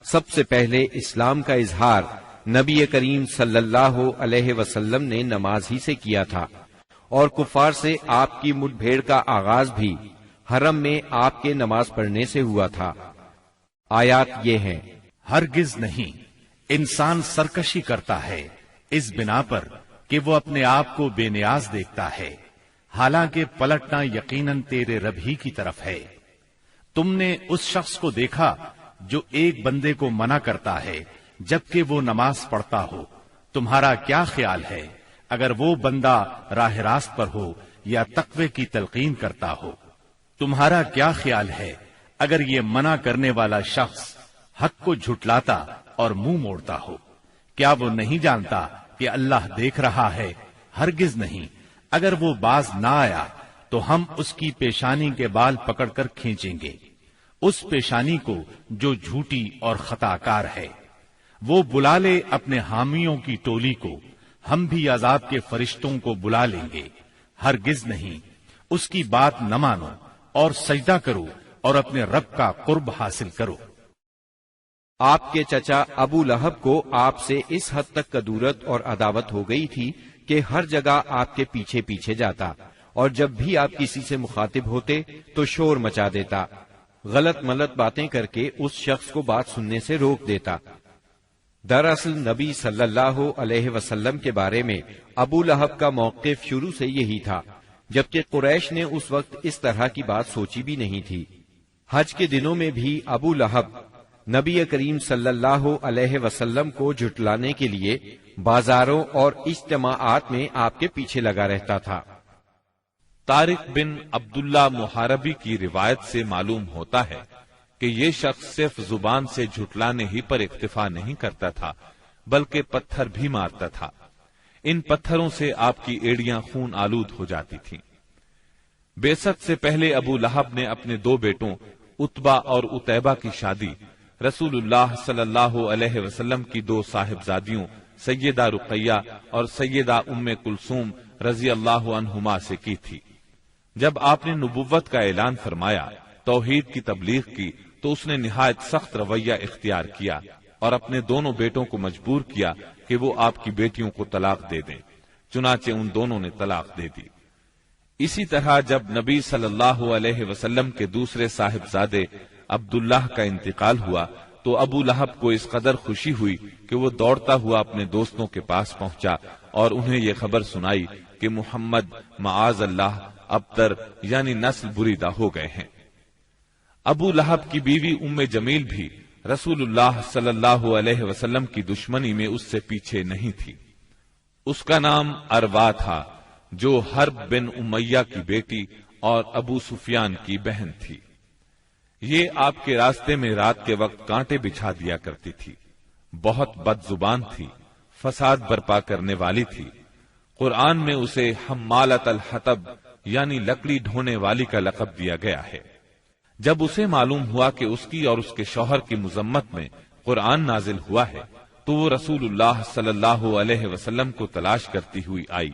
سب سے پہلے اسلام کا اظہار نبی کریم صلی اللہ علیہ وسلم نے نماز ہی سے کیا تھا، اور کفار سے آپ کی مٹ بھیڑ کا آغاز بھی حرم میں آپ کے نماز پڑھنے سے ہوا تھا۔ آیات یہ ہیں: ہرگز نہیں، انسان سرکشی کرتا ہے اس بنا پر کہ وہ اپنے آپ کو بے نیاز دیکھتا ہے، حالانکہ پلٹنا یقیناً تیرے رب ہی کی طرف ہے۔ تم نے اس شخص کو دیکھا جو ایک بندے کو منع کرتا ہے جبکہ وہ نماز پڑھتا ہو، تمہارا کیا خیال ہے اگر وہ بندہ راہ راست پر ہو یا تقوی کی تلقین کرتا ہو؟ تمہارا کیا خیال ہے اگر یہ منع کرنے والا شخص حق کو جھٹلاتا اور منہ موڑتا ہو؟ کیا وہ نہیں جانتا کہ اللہ دیکھ رہا ہے؟ ہرگز نہیں، اگر وہ باز نہ آیا تو ہم اس کی پیشانی کے بال پکڑ کر کھینچیں گے، اس پیشانی کو جو جھوٹی اور خطا کار ہے۔ وہ بلا لے اپنے حامیوں کی ٹولی کو، ہم بھی عذاب کے فرشتوں کو بلا لیں گے۔ ہرگز نہیں، اس کی بات نہ مانو اور سجدہ کرو اور اپنے رب کا قرب حاصل کرو۔ آپ کے چچا ابو لہب کو آپ سے اس حد تک کدورت اور عداوت ہو گئی تھی کہ ہر جگہ آپ کے پیچھے پیچھے جاتا، اور جب بھی آپ کسی سے مخاطب ہوتے تو شور مچا دیتا، غلط ملط باتیں کر کے اس شخص کو بات سننے سے روک دیتا۔ دراصل نبی صلی اللہ علیہ وسلم کے بارے میں ابو لہب کا موقف شروع سے یہی تھا، جبکہ قریش نے اس وقت اس طرح کی بات سوچی بھی نہیں تھی۔ حج کے دنوں میں بھی ابو لہب نبی کریم صلی اللہ علیہ وسلم کو جھٹلانے کے لیے بازاروں اور اجتماعات میں آپ کے پیچھے لگا رہتا تھا۔ طارق بن عبداللہ محاربی کی روایت سے معلوم ہوتا ہے کہ یہ شخص صرف زبان سے جھٹلانے ہی پر اکتفا نہیں کرتا تھا بلکہ پتھر بھی مارتا تھا۔ ان پتھروں سے آپ کی ایڑیاں خون آلود ہو جاتی تھیں۔ بعثت سے پہلے ابو لہب نے اپنے دو بیٹوں عتبہ اور عتیبہ کی شادی رسول اللہ صلی اللہ علیہ وسلم کی دو صاحبزادیوں سیدہ رقیہ اور سیدہ ام کلثوم رضی اللہ عنہما سے کی تھی۔ جب آپ نے نبوت کا اعلان فرمایا، توحید کی تبلیغ کی، تو اس نے نہایت سخت رویہ اختیار کیا اور اپنے دونوں بیٹوں کو مجبور کیا کہ وہ آپ کی بیٹیوں کو طلاق دے دیں۔ چنانچہ ان دونوں نے طلاق دے دی۔ اسی طرح جب نبی صلی اللہ علیہ وسلم کے دوسرے صاحبزادے عبداللہ کا انتقال ہوا تو ابو لہب کو اس قدر خوشی ہوئی کہ وہ دوڑتا ہوا اپنے دوستوں کے پاس پہنچا اور انہیں یہ خبر سنائی کہ محمد معاذ اللہ ابتر یعنی نسل بریدہ ہو گئے ہیں۔ ابو لہب کی بیوی ام جمیل بھی رسول اللہ صلی اللہ علیہ وسلم کی دشمنی میں اس سے پیچھے نہیں تھی۔ اس کا نام اروا تھا جو حرب بن امیہ کی بیٹی اور ابو سفیان کی بہن تھی۔ یہ آپ کے راستے میں رات کے وقت کانٹے بچھا دیا کرتی تھی، بہت بد زبان تھی، فساد برپا کرنے والی تھی۔ قرآن میں اسے حمالۃ الحطب یعنی لکڑی ڈھونے والی کا لقب دیا گیا ہے۔ جب اسے معلوم ہوا کہ اس کی اور اس کے شوہر کی مذمت میں قرآن نازل ہوا ہے تو وہ رسول اللہ صلی اللہ علیہ وسلم کو تلاش کرتی ہوئی آئی۔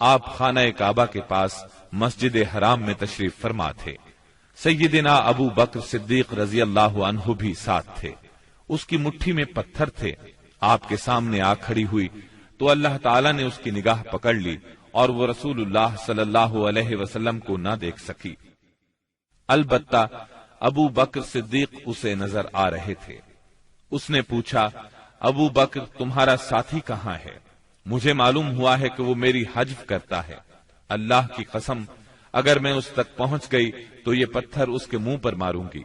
آپ خانہ کعبہ کے پاس مسجد حرام میں تشریف فرما تھے۔ سیدنا ابو بکر صدیق رضی اللہ عنہ بھی ساتھ تھے۔ اس کی مٹھی میں پتھر تھے۔ آپ کے سامنے آ کھڑی ہوئی تو اللہ تعالیٰ نے اس کی نگاہ پکڑ لی اور وہ رسول اللہ صلی اللہ علیہ وسلم کو نہ دیکھ سکی۔ البتہ ابو بکر صدیق اسے نظر آ رہے تھے۔ اس نے پوچھا، ابو بکر تمہارا ساتھی کہاں ہے؟ مجھے معلوم ہوا ہے کہ وہ میری حجب کرتا ہے۔ اللہ کی قسم اگر میں اس تک پہنچ گئی تو یہ پتھر اس کے منہ پر ماروں گی۔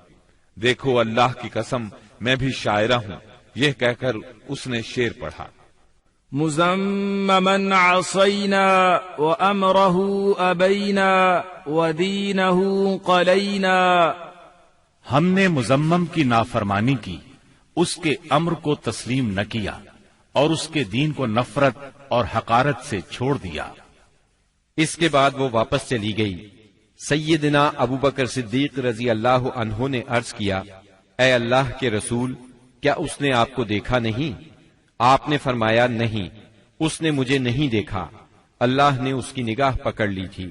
دیکھو اللہ کی قسم میں بھی شاعرہ ہوں۔ یہ کہہ کر اس نے شعر پڑھا، مزمما عصینا وامرہ ابینا ودینہ قلینا۔ ہم نے مزمم کی نافرمانی کی، اس کے امر کو تسلیم نہ کیا اور اس کے دین کو نفرت اور حقارت سے چھوڑ دیا۔ اس کے بعد وہ واپس چلی گئی۔ سیدنا ابو بکر صدیق رضی اللہ عنہ نے عرض کیا، اے اللہ کے رسول، کیا اس نے آپ کو دیکھا نہیں؟ آپ نے فرمایا، نہیں، اس نے مجھے نہیں دیکھا، اللہ نے اس کی نگاہ پکڑ لی تھی۔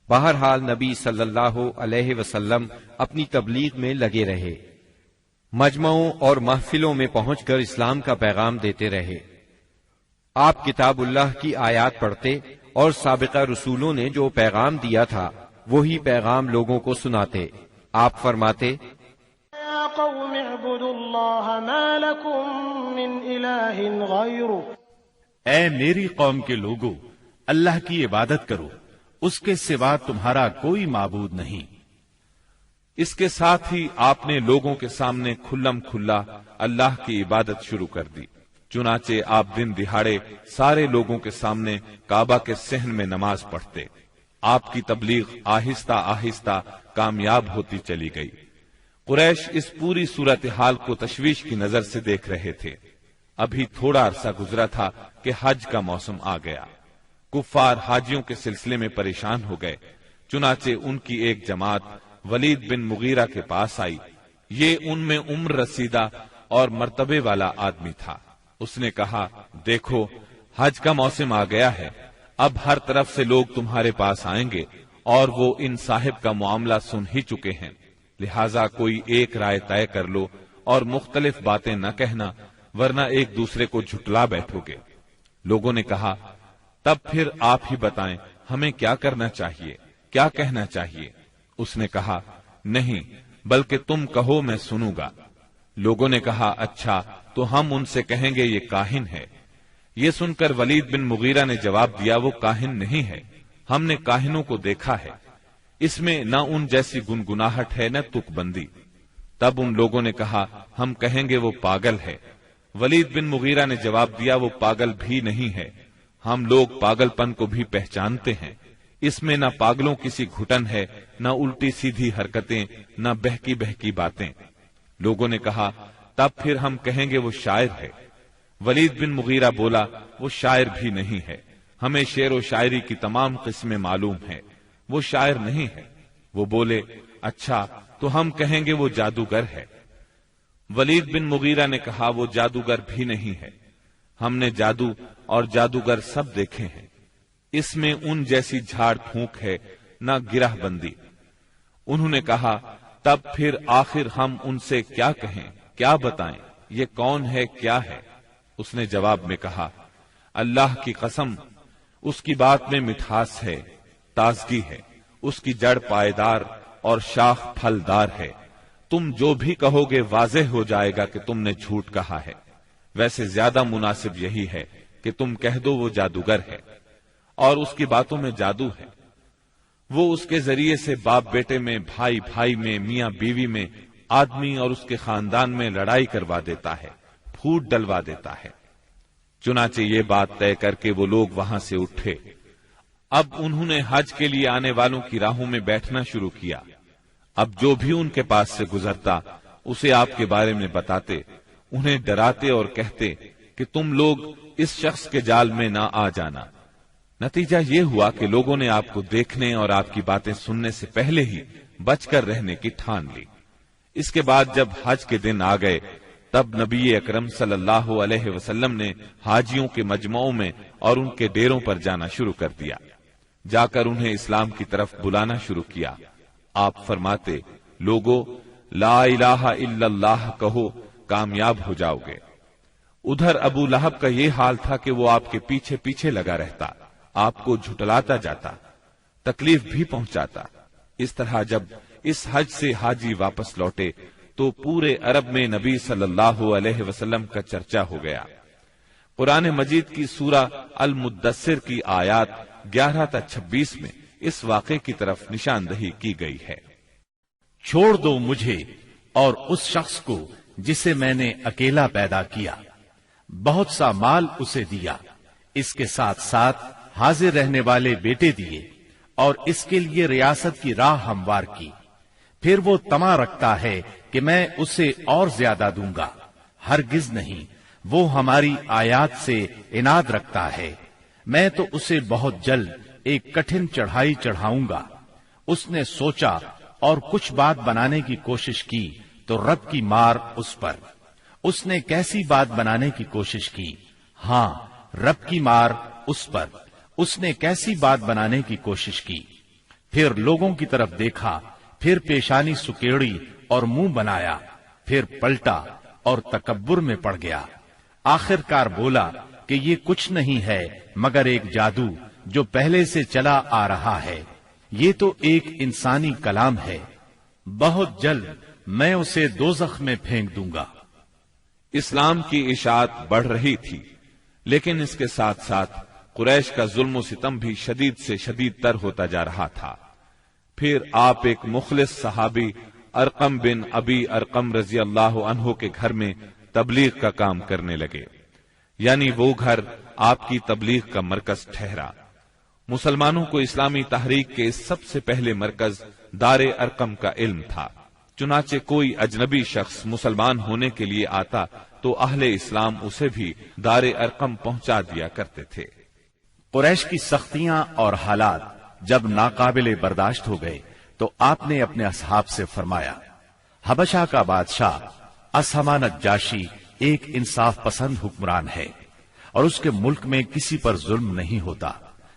بہرحال نبی صلی اللہ علیہ وسلم اپنی تبلیغ میں لگے رہے۔ مجمعوں اور محفلوں میں پہنچ کر اسلام کا پیغام دیتے رہے۔ آپ کتاب اللہ کی آیات پڑھتے اور سابقہ رسولوں نے جو پیغام دیا تھا وہی پیغام لوگوں کو سناتے۔ آپ فرماتے، یا قوم اعبدوا اللہ ما لکم من الہ غیرہ، اے میری قوم کے لوگو، اللہ کی عبادت کرو، اس کے سوا تمہارا کوئی معبود نہیں۔ اس کے ساتھ ہی آپ نے لوگوں کے سامنے کھلم کھلا اللہ کی عبادت شروع کر دی۔ چنانچہ آپ دن دہاڑے سارے لوگوں کے سامنے کعبہ کے صحن میں نماز پڑھتے۔ آپ کی تبلیغ آہستہ آہستہ کامیاب ہوتی چلی گئی۔ قریش اس پوری صورتحال کو تشویش کی نظر سے دیکھ رہے تھے۔ ابھی تھوڑا عرصہ گزرا تھا کہ حج کا موسم آ گیا۔ کفار حاجیوں کے سلسلے میں پریشان ہو گئے۔ چنانچہ ان کی ایک جماعت ولید بن مغیرہ کے پاس آئی۔ یہ ان میں عمر رسیدہ اور مرتبے والا آدمی تھا۔ اس نے کہا، دیکھو حج کا موسم آ گیا ہے، اب ہر طرف سے لوگ تمہارے پاس آئیں گے اور وہ ان صاحب کا معاملہ سن ہی چکے ہیں، لہذا کوئی ایک رائے طے کر لو اور مختلف باتیں نہ کہنا، ورنہ ایک دوسرے کو جھٹلا بیٹھو گے۔ لوگوں نے کہا، تب پھر آپ ہی بتائیں ہمیں کیا کرنا چاہیے، کیا کہنا چاہیے؟ اس نے کہا، نہیں بلکہ تم کہو میں سنوں گا۔ لوگوں نے کہا، اچھا تو ہم ان سے کہیں گے یہ کاہن ہے۔ یہ سن کر ولید بن مغیرہ نے جواب دیا، وہ کاہن نہیں ہے، ہم نے کاہنوں کو دیکھا ہے، اس میں نہ ان جیسی گنگناہٹ ہے نہ تک بندی۔ تب ان لوگوں نے کہا، ہم کہیں گے وہ پاگل ہے۔ ولید بن مغیرہ نے جواب دیا، وہ پاگل بھی نہیں ہے، ہم لوگ پاگل پن کو بھی پہچانتے ہیں، اس میں نہ پاگلوں کسی گھٹن ہے، نہ الٹی سیدھی حرکتیں، نہ بہکی بہکی باتیں۔ لوگوں نے کہا، تب پھر ہم کہیں گے وہ شاعر ہے۔ ولید بن مغیرہ بولا، وہ شاعر بھی نہیں ہے، ہمیں شعر و شاعری کی تمام قسمیں معلوم ہیں، وہ شاعر نہیں ہے۔ وہ بولے، اچھا تو ہم کہیں گے وہ جادوگر ہے۔ ولید بن مغیرہ نے کہا، وہ جادوگر بھی نہیں ہے، ہم نے جادو اور جادوگر سب دیکھے ہیں، اس میں ان جیسی جھاڑ پھونک ہے نہ گرہ بندی۔ انہوں نے کہا، تب پھر آخر ہم ان سے کیا کہیں، کیا بتائیں، یہ کون ہے، کیا ہے؟ اس نے جواب میں کہا، اللہ کی قسم، اس کی بات میں مٹھاس ہے، تازگی ہے، اس کی جڑ پائیدار اور شاخ پھلدار ہے، تم جو بھی کہو گے واضح ہو جائے گا کہ تم نے جھوٹ کہا ہے۔ ویسے زیادہ مناسب یہی ہے کہ تم کہہ دو وہ جادوگر ہے، اور اس کی باتوں میں جادو ہے، وہ اس کے ذریعے سے باپ بیٹے میں، بھائی بھائی میں، میاں بیوی میں، آدمی اور اس کے خاندان میں لڑائی کروا دیتا ہے، پھوٹ ڈلوا دیتا ہے۔ چنانچہ یہ بات طے کر کے وہ لوگ وہاں سے اٹھے۔ اب انہوں نے حج کے لیے آنے والوں کی راہوں میں بیٹھنا شروع کیا۔ اب جو بھی ان کے پاس سے گزرتا اسے آپ کے بارے میں بتاتے، انہیں ڈراتے اور کہتے کہ تم لوگ اس شخص کے جال میں نہ آ جانا۔ نتیجہ یہ ہوا کہ لوگوں نے آپ کو دیکھنے اور آپ کی باتیں سننے سے پہلے ہی بچ کر رہنے کی ٹھان لی۔ اس کے بعد جب حج کے دن آ گئے تب نبی اکرم صلی اللہ علیہ وسلم نے حاجیوں کے مجمعوں میں اور ان کے ڈیروں پر جانا شروع کر دیا۔ جا کر انہیں اسلام کی طرف بلانا شروع کیا۔ آپ فرماتے، لوگو لا الہ الا اللہ کہو، کامیاب ہو جاؤ گے۔ ادھر ابو لہب کا یہ حال تھا کہ وہ آپ کے پیچھے پیچھے لگا رہتا، آپ کو جھٹلاتا جاتا، تکلیف بھی پہنچاتا۔ اس طرح جب اس حج سے حاجی واپس لوٹے تو پورے عرب میں نبی صلی اللہ علیہ وسلم کا چرچا ہو گیا۔ قرآن مجید کی سورہ المدثر کی آیات 11 تا 26 میں اس واقعے کی طرف نشاندہی کی گئی ہے۔ چھوڑ دو مجھے اور اس شخص کو جسے میں نے اکیلا پیدا کیا، بہت سا مال اسے دیا، اس کے ساتھ ساتھ حاضر رہنے والے بیٹے دیے اور اس کے لیے ریاست کی راہ ہموار کی۔ پھر وہ طمع رکھتا ہے کہ میں اسے اور زیادہ دوں گا، ہرگز نہیں، وہ ہماری آیات سے عناد رکھتا ہے، میں تو اسے بہت جلد ایک کٹھن چڑھائی چڑھاؤں گا۔ اس نے سوچا اور کچھ بات بنانے کی کوشش کی تو رب کی مار اس پر۔ اس نے کیسی بات بنانے کی کوشش کی؟ ہاں، رب کی مار اس پر۔ اس نے کیسی بات بنانے کی کوشش کی؟ پھر لوگوں کی طرف دیکھا، پھر پیشانی سکیڑی اور منہ بنایا، پھر پلٹا اور تکبر میں پڑ گیا۔ آخر کار بولا کہ یہ کچھ نہیں ہے مگر ایک جادو جو پہلے سے چلا آ رہا ہے، یہ تو ایک انسانی کلام ہے، بہت جلد میں اسے دوزخ میں پھینک دوں گا۔ اسلام کی اشاعت بڑھ رہی تھی، لیکن اس کے ساتھ ساتھ قریش کا ظلم و ستم بھی شدید سے شدید تر ہوتا جا رہا تھا۔ پھر آپ ایک مخلص صحابی ارقم بن ابی ارقم رضی اللہ عنہ کے گھر میں تبلیغ کا کام کرنے لگے، یعنی وہ گھر آپ کی تبلیغ کا مرکز ٹھہرا۔ مسلمانوں کو اسلامی تحریک کے سب سے پہلے مرکز دار ارقم کا علم تھا، چنانچہ کوئی اجنبی شخص مسلمان ہونے کے لیے آتا تو اہل اسلام اسے بھی دار ارقم پہنچا دیا کرتے تھے۔ قریش کی سختیاں اور حالات جب ناقابل برداشت ہو گئے تو آپ نے اپنے اصحاب سے فرمایا، حبشہ کا بادشاہ اسہمہ نجاشی ایک انصاف پسند حکمران ہے اور اس کے ملک میں کسی پر ظلم نہیں ہوتا،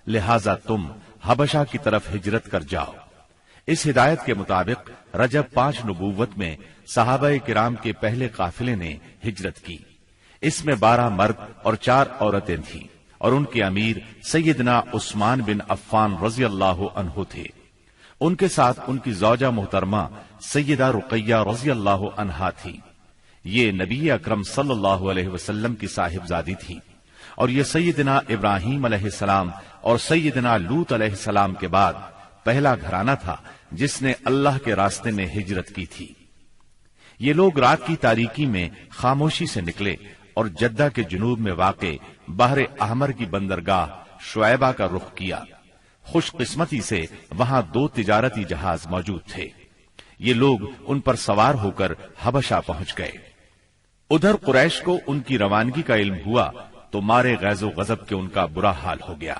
لہذا تم حبشہ کی طرف ہجرت کر جاؤ۔ اس ہدایت کے مطابق رجب 5 نبوت میں صحابہ کرام کے پہلے قافلے نے ہجرت کی۔ اس میں 12 مرد اور 4 عورتیں تھیں اور ان کے امیر سیدنا عثمان بن عفان رضی اللہ عنہ تھے۔ ان کے ساتھ ان کی زوجہ محترمہ سیدہ رقیہ رضی اللہ عنہا تھی۔ یہ نبی اکرم صلی اللہ علیہ وسلم کی صاحبزادی تھی اور یہ سیدنا ابراہیم علیہ السلام اور سیدنا لوط علیہ السلام کے بعد پہلا گھرانہ تھا جس نے اللہ کے راستے میں ہجرت کی تھی۔ یہ لوگ رات کی تاریکی میں خاموشی سے نکلے اور جدہ کے جنوب میں واقع بحر احمر کی بندرگاہ شعیبہ کا رخ کیا۔ خوش قسمتی سے وہاں 2 تجارتی جہاز موجود تھے۔ یہ لوگ ان پر سوار ہو کر حبشہ پہنچ گئے۔ ادھر قریش کو ان کی روانگی کا علم ہوا تو مارے غیظ و غضب کے ان کا برا حال ہو گیا۔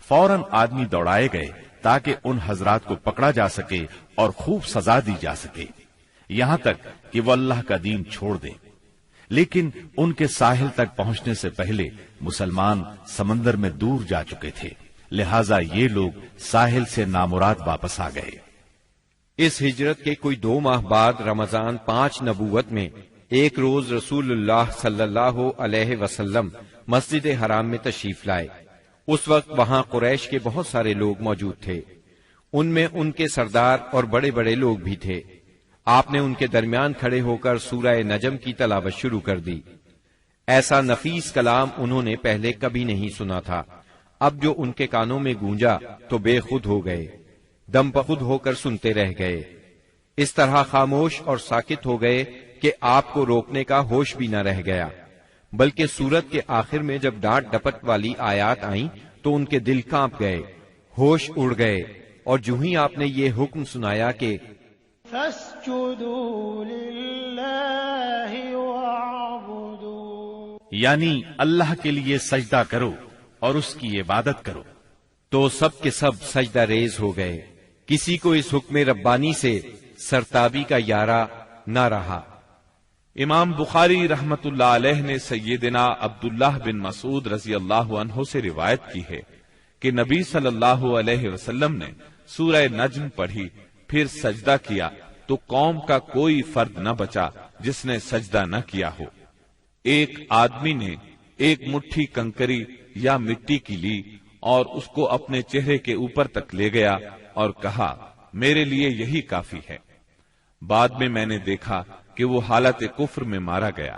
فوراً آدمی دوڑائے گئے تاکہ ان حضرات کو پکڑا جا سکے اور خوب سزا دی جا سکے، یہاں تک کہ وہ اللہ کا دین چھوڑ دیں۔ لیکن ان کے ساحل تک پہنچنے سے پہلے مسلمان سمندر میں دور جا چکے تھے، لہذا یہ لوگ ساحل سے نامراد واپس آ گئے۔ اس ہجرت کے کوئی 2 ماہ بعد رمضان 5 نبوت میں ایک روز رسول اللہ صلی اللہ علیہ وسلم مسجد حرام میں تشریف لائے۔ اس وقت وہاں قریش کے بہت سارے لوگ موجود تھے، ان میں ان کے سردار اور بڑے بڑے لوگ بھی تھے۔ آپ نے ان کے درمیان کھڑے ہو کر سورہ نجم کی تلاوت شروع کر دی۔ ایسا نفیس کلام انہوں نے پہلے کبھی نہیں سنا تھا۔ اب جو ان کے کانوں میں گونجا تو بے خود ہو گئے، دم بخود ہو کر سنتے رہ گئے، اس طرح خاموش اور ساکت ہو گئے کہ آپ کو روکنے کا ہوش بھی نہ رہ گیا۔ بلکہ سورت کے آخر میں جب ڈانٹ ڈپٹ والی آیات آئیں تو ان کے دل کانپ گئے، ہوش اڑ گئے، اور جو ہی آپ نے یہ حکم سنایا کہ فَاسْجُدُوا لِلَّهِ وَاعْبُدُوا، یعنی اللہ کے لیے سجدہ کرو اور اس کی عبادت کرو، تو سب کے سب سجدہ ریز ہو گئے۔ کسی کو اس حکم ربانی سے سرتابی کا یارہ نہ رہا۔ امام بخاری رحمت اللہ علیہ نے سیدنا عبداللہ بن مسعود رضی اللہ عنہ سے روایت کی ہے کہ نبی صلی اللہ علیہ وسلم نے سورہ نجم پڑھی، پھر سجدہ کیا تو قوم کا کوئی فرد نہ بچا جس نے سجدہ نہ کیا ہو۔ ایک آدمی نے ایک مٹھی کنکری یا مٹی کی لی اور اس کو اپنے چہرے کے اوپر تک لے گیا اور کہا، میرے لیے یہی کافی ہے۔ بعد میں نے دیکھا کہ وہ حالت کفر میں مارا گیا۔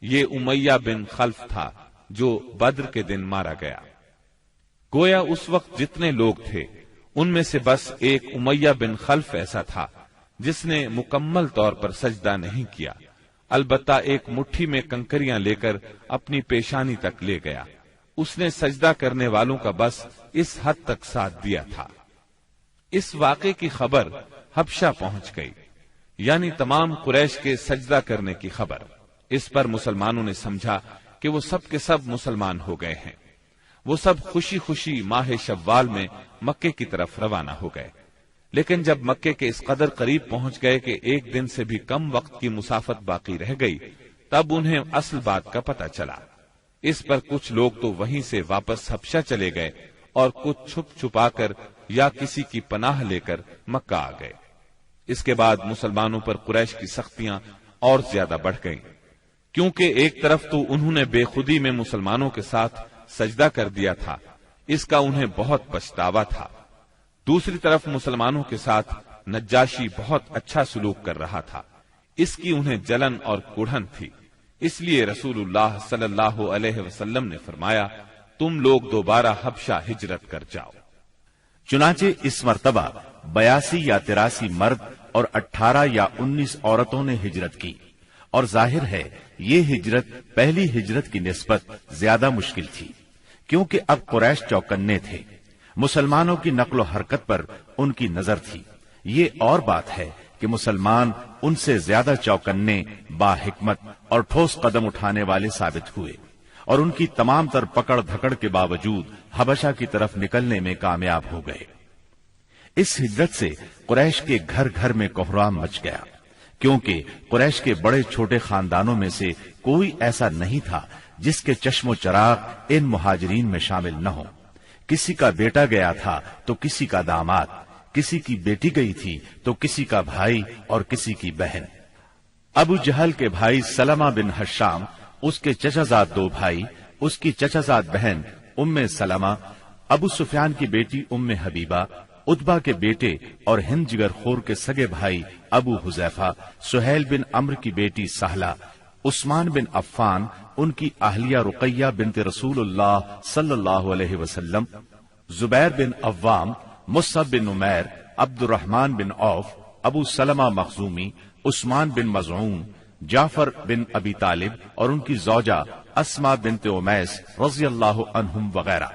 یہ امیہ بن خلف تھا جو بدر کے دن مارا گیا۔ گویا اس وقت جتنے لوگ تھے ان میں سے بس ایک امیہ بن خلف ایسا تھا جس نے مکمل طور پر سجدہ نہیں کیا، البتہ ایک مٹھی میں کنکریاں لے کر اپنی پیشانی تک لے گیا۔ اس نے سجدہ کرنے والوں کا بس اس حد تک ساتھ دیا تھا۔ اس واقعے کی خبر حبشہ پہنچ گئی، یعنی تمام قریش کے سجدہ کرنے کی خبر۔ اس پر مسلمانوں نے سمجھا کہ وہ سب کے سب مسلمان ہو گئے ہیں۔ وہ سب خوشی خوشی ماہ شوال میں مکے کی طرف روانہ ہو گئے، لیکن جب مکے کے اس قدر قریب پہنچ گئے کہ ایک دن سے بھی کم وقت کی مسافت باقی رہ گئی، تب انہیں اصل بات کا پتہ چلا۔ اس پر کچھ لوگ تو وہیں سے واپس حبشہ چلے گئے اور کچھ چھپ چھپا کر یا کسی کی پناہ لے کر مکہ آ گئے۔ اس کے بعد مسلمانوں پر قریش کی سختیاں اور زیادہ بڑھ گئیں، کیونکہ ایک طرف تو انہوں نے بے خودی میں مسلمانوں کے ساتھ سجدہ کر دیا تھا، اس کا انہیں بہت پچھتاوا تھا، دوسری طرف مسلمانوں کے ساتھ نجاشی بہت اچھا سلوک کر رہا تھا، اس کی انہیں جلن اور کڑھن تھی۔ اس لیے رسول اللہ صلی اللہ علیہ وسلم نے فرمایا، تم لوگ دوبارہ حبشہ ہجرت کر جاؤ۔ چنانچہ اس مرتبہ 82 یا 83 مرد اور 18 یا 19 عورتوں نے ہجرت کی، اور ظاہر ہے یہ ہجرت پہلی ہجرت کی نسبت زیادہ مشکل تھی، کیونکہ اب قریش چوکنے تھے، مسلمانوں کی نقل و حرکت پر ان کی نظر تھی۔ یہ اور بات ہے کہ مسلمان ان سے زیادہ چوکنے، با حکمت اور ٹھوس قدم اٹھانے والے ثابت ہوئے، اور ان کی تمام تر پکڑ دھکڑ کے باوجود حبشہ کی طرف نکلنے میں کامیاب ہو گئے۔ اس ہجرت سے قریش کے گھر گھر میں کوہرام مچ گیا، کیونکہ قریش کے بڑے چھوٹے خاندانوں میں سے کوئی ایسا نہیں تھا جس کے چشم و چراغ ان مہاجرین میں شامل نہ ہو۔ کسی کا بیٹا گیا تھا تو کسی کا داماد، کسی کی بیٹی گئی تھی تو کسی کا بھائی اور کسی کی بہن۔ ابو جہل کے بھائی سلمہ بن حشام، اس کے چچا زاد 2 بھائی، اس کی چچا زاد بہن ام سلمہ، ابو سفیان کی بیٹی ام حبیبہ، عتبہ کے بیٹے اور ہند جگر خور کے سگے بھائی ابو حذیفہ، سہیل بن عمرو کی بیٹی سہلہ، عثمان بن عفان، ان کی اہلیہ رقیہ بنت رسول اللہ صلی اللہ علیہ وسلم، زبیر بن عوام، مصعب بن عمیر، عبد الرحمن بن عوف، ابو سلمہ مخزومی، عثمان بن مظعون، جعفر بن ابی طالب اور ان کی زوجہ اسما بنت امیس رضی اللہ عنہم وغیرہ۔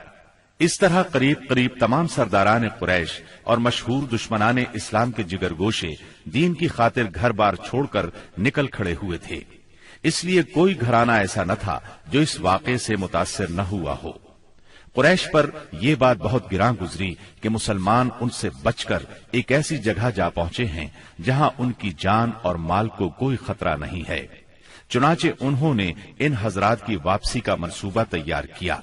اس طرح قریب قریب تمام سرداران قریش اور مشہور دشمنان اسلام کے جگر گوشے دین کی خاطر گھر بار چھوڑ کر نکل کھڑے ہوئے تھے۔ اس لیے کوئی گھرانہ ایسا نہ تھا جو اس واقعے سے متاثر نہ ہوا ہو۔ قریش پر یہ بات بہت گراں گزری کہ مسلمان ان سے بچ کر ایک ایسی جگہ جا پہنچے ہیں جہاں ان کی جان اور مال کو کوئی خطرہ نہیں ہے۔ چنانچہ انہوں نے ان حضرات کی واپسی کا منصوبہ تیار کیا۔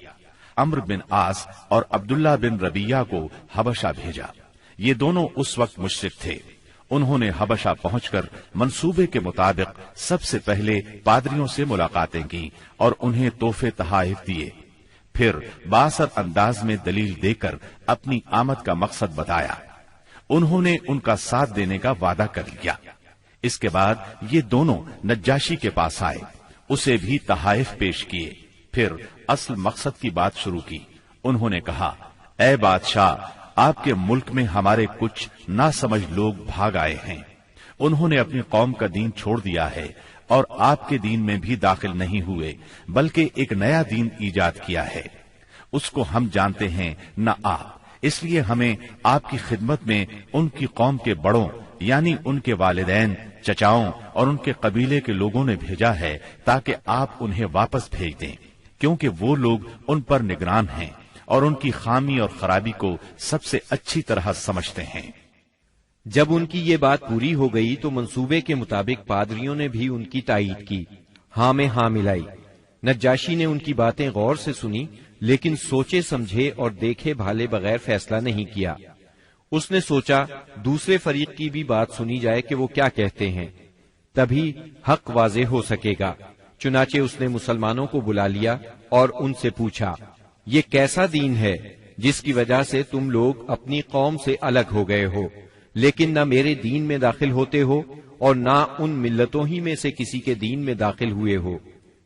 عمرو بن عاص اور عبداللہ بن ربیعہ کو حبشہ بھیجا۔ یہ دونوں اس وقت مشرک تھے۔ انہوں نے حبشہ پہنچ کر منصوبے کے مطابق سب سے پہلے پادریوں سے ملاقاتیں کی اور انہیں تحفے تحائف دیے، پھر بااثر انداز میں دلیل دے کر اپنی آمد کا مقصد بتایا۔ انہوں نے ان کا ساتھ دینے کا وعدہ کر لیا۔ اس کے بعد یہ دونوں نجاشی کے پاس آئے، اسے بھی تحائف پیش کیے، پھر اصل مقصد کی بات شروع کی۔ انہوں نے کہا، اے بادشاہ، آپ کے ملک میں ہمارے کچھ ناسمجھ لوگ بھاگ آئے ہیں، انہوں نے اپنی قوم کا دین چھوڑ دیا ہے اور آپ کے دین میں بھی داخل نہیں ہوئے، بلکہ ایک نیا دین ایجاد کیا ہے، اس کو ہم جانتے ہیں نہ آپ، اس لیے ہمیں آپ کی خدمت میں ان کی قوم کے بڑوں یعنی ان کے والدین، چچاؤں اور ان کے قبیلے کے لوگوں نے بھیجا ہے تاکہ آپ انہیں واپس بھیج دیں، کیونکہ وہ لوگ ان پر نگران ہیں اور ان کی خامی اور خرابی کو سب سے اچھی طرح سمجھتے ہیں۔ جب ان کی یہ بات پوری ہو گئی تو منصوبے کے مطابق پادریوں نے بھی ان کی تائید کی، ہاں میں ہاں ملائی۔ نجاشی نے ان کی باتیں غور سے سنی، لیکن سوچے سمجھے اور دیکھے بھالے بغیر فیصلہ نہیں کیا۔ اس نے سوچا دوسرے فریق کی بھی بات سنی جائے کہ وہ کیا کہتے ہیں، تبھی حق واضح ہو سکے گا۔ چنانچہ اس نے مسلمانوں کو بلا لیا اور ان سے پوچھا، یہ کیسا دین ہے جس کی وجہ سے تم لوگ اپنی قوم سے الگ ہو گئے ہو، لیکن نہ میرے دین میں داخل ہوتے ہو اور نہ ان ملتوں ہی میں سے کسی کے دین میں داخل ہوئے ہو؟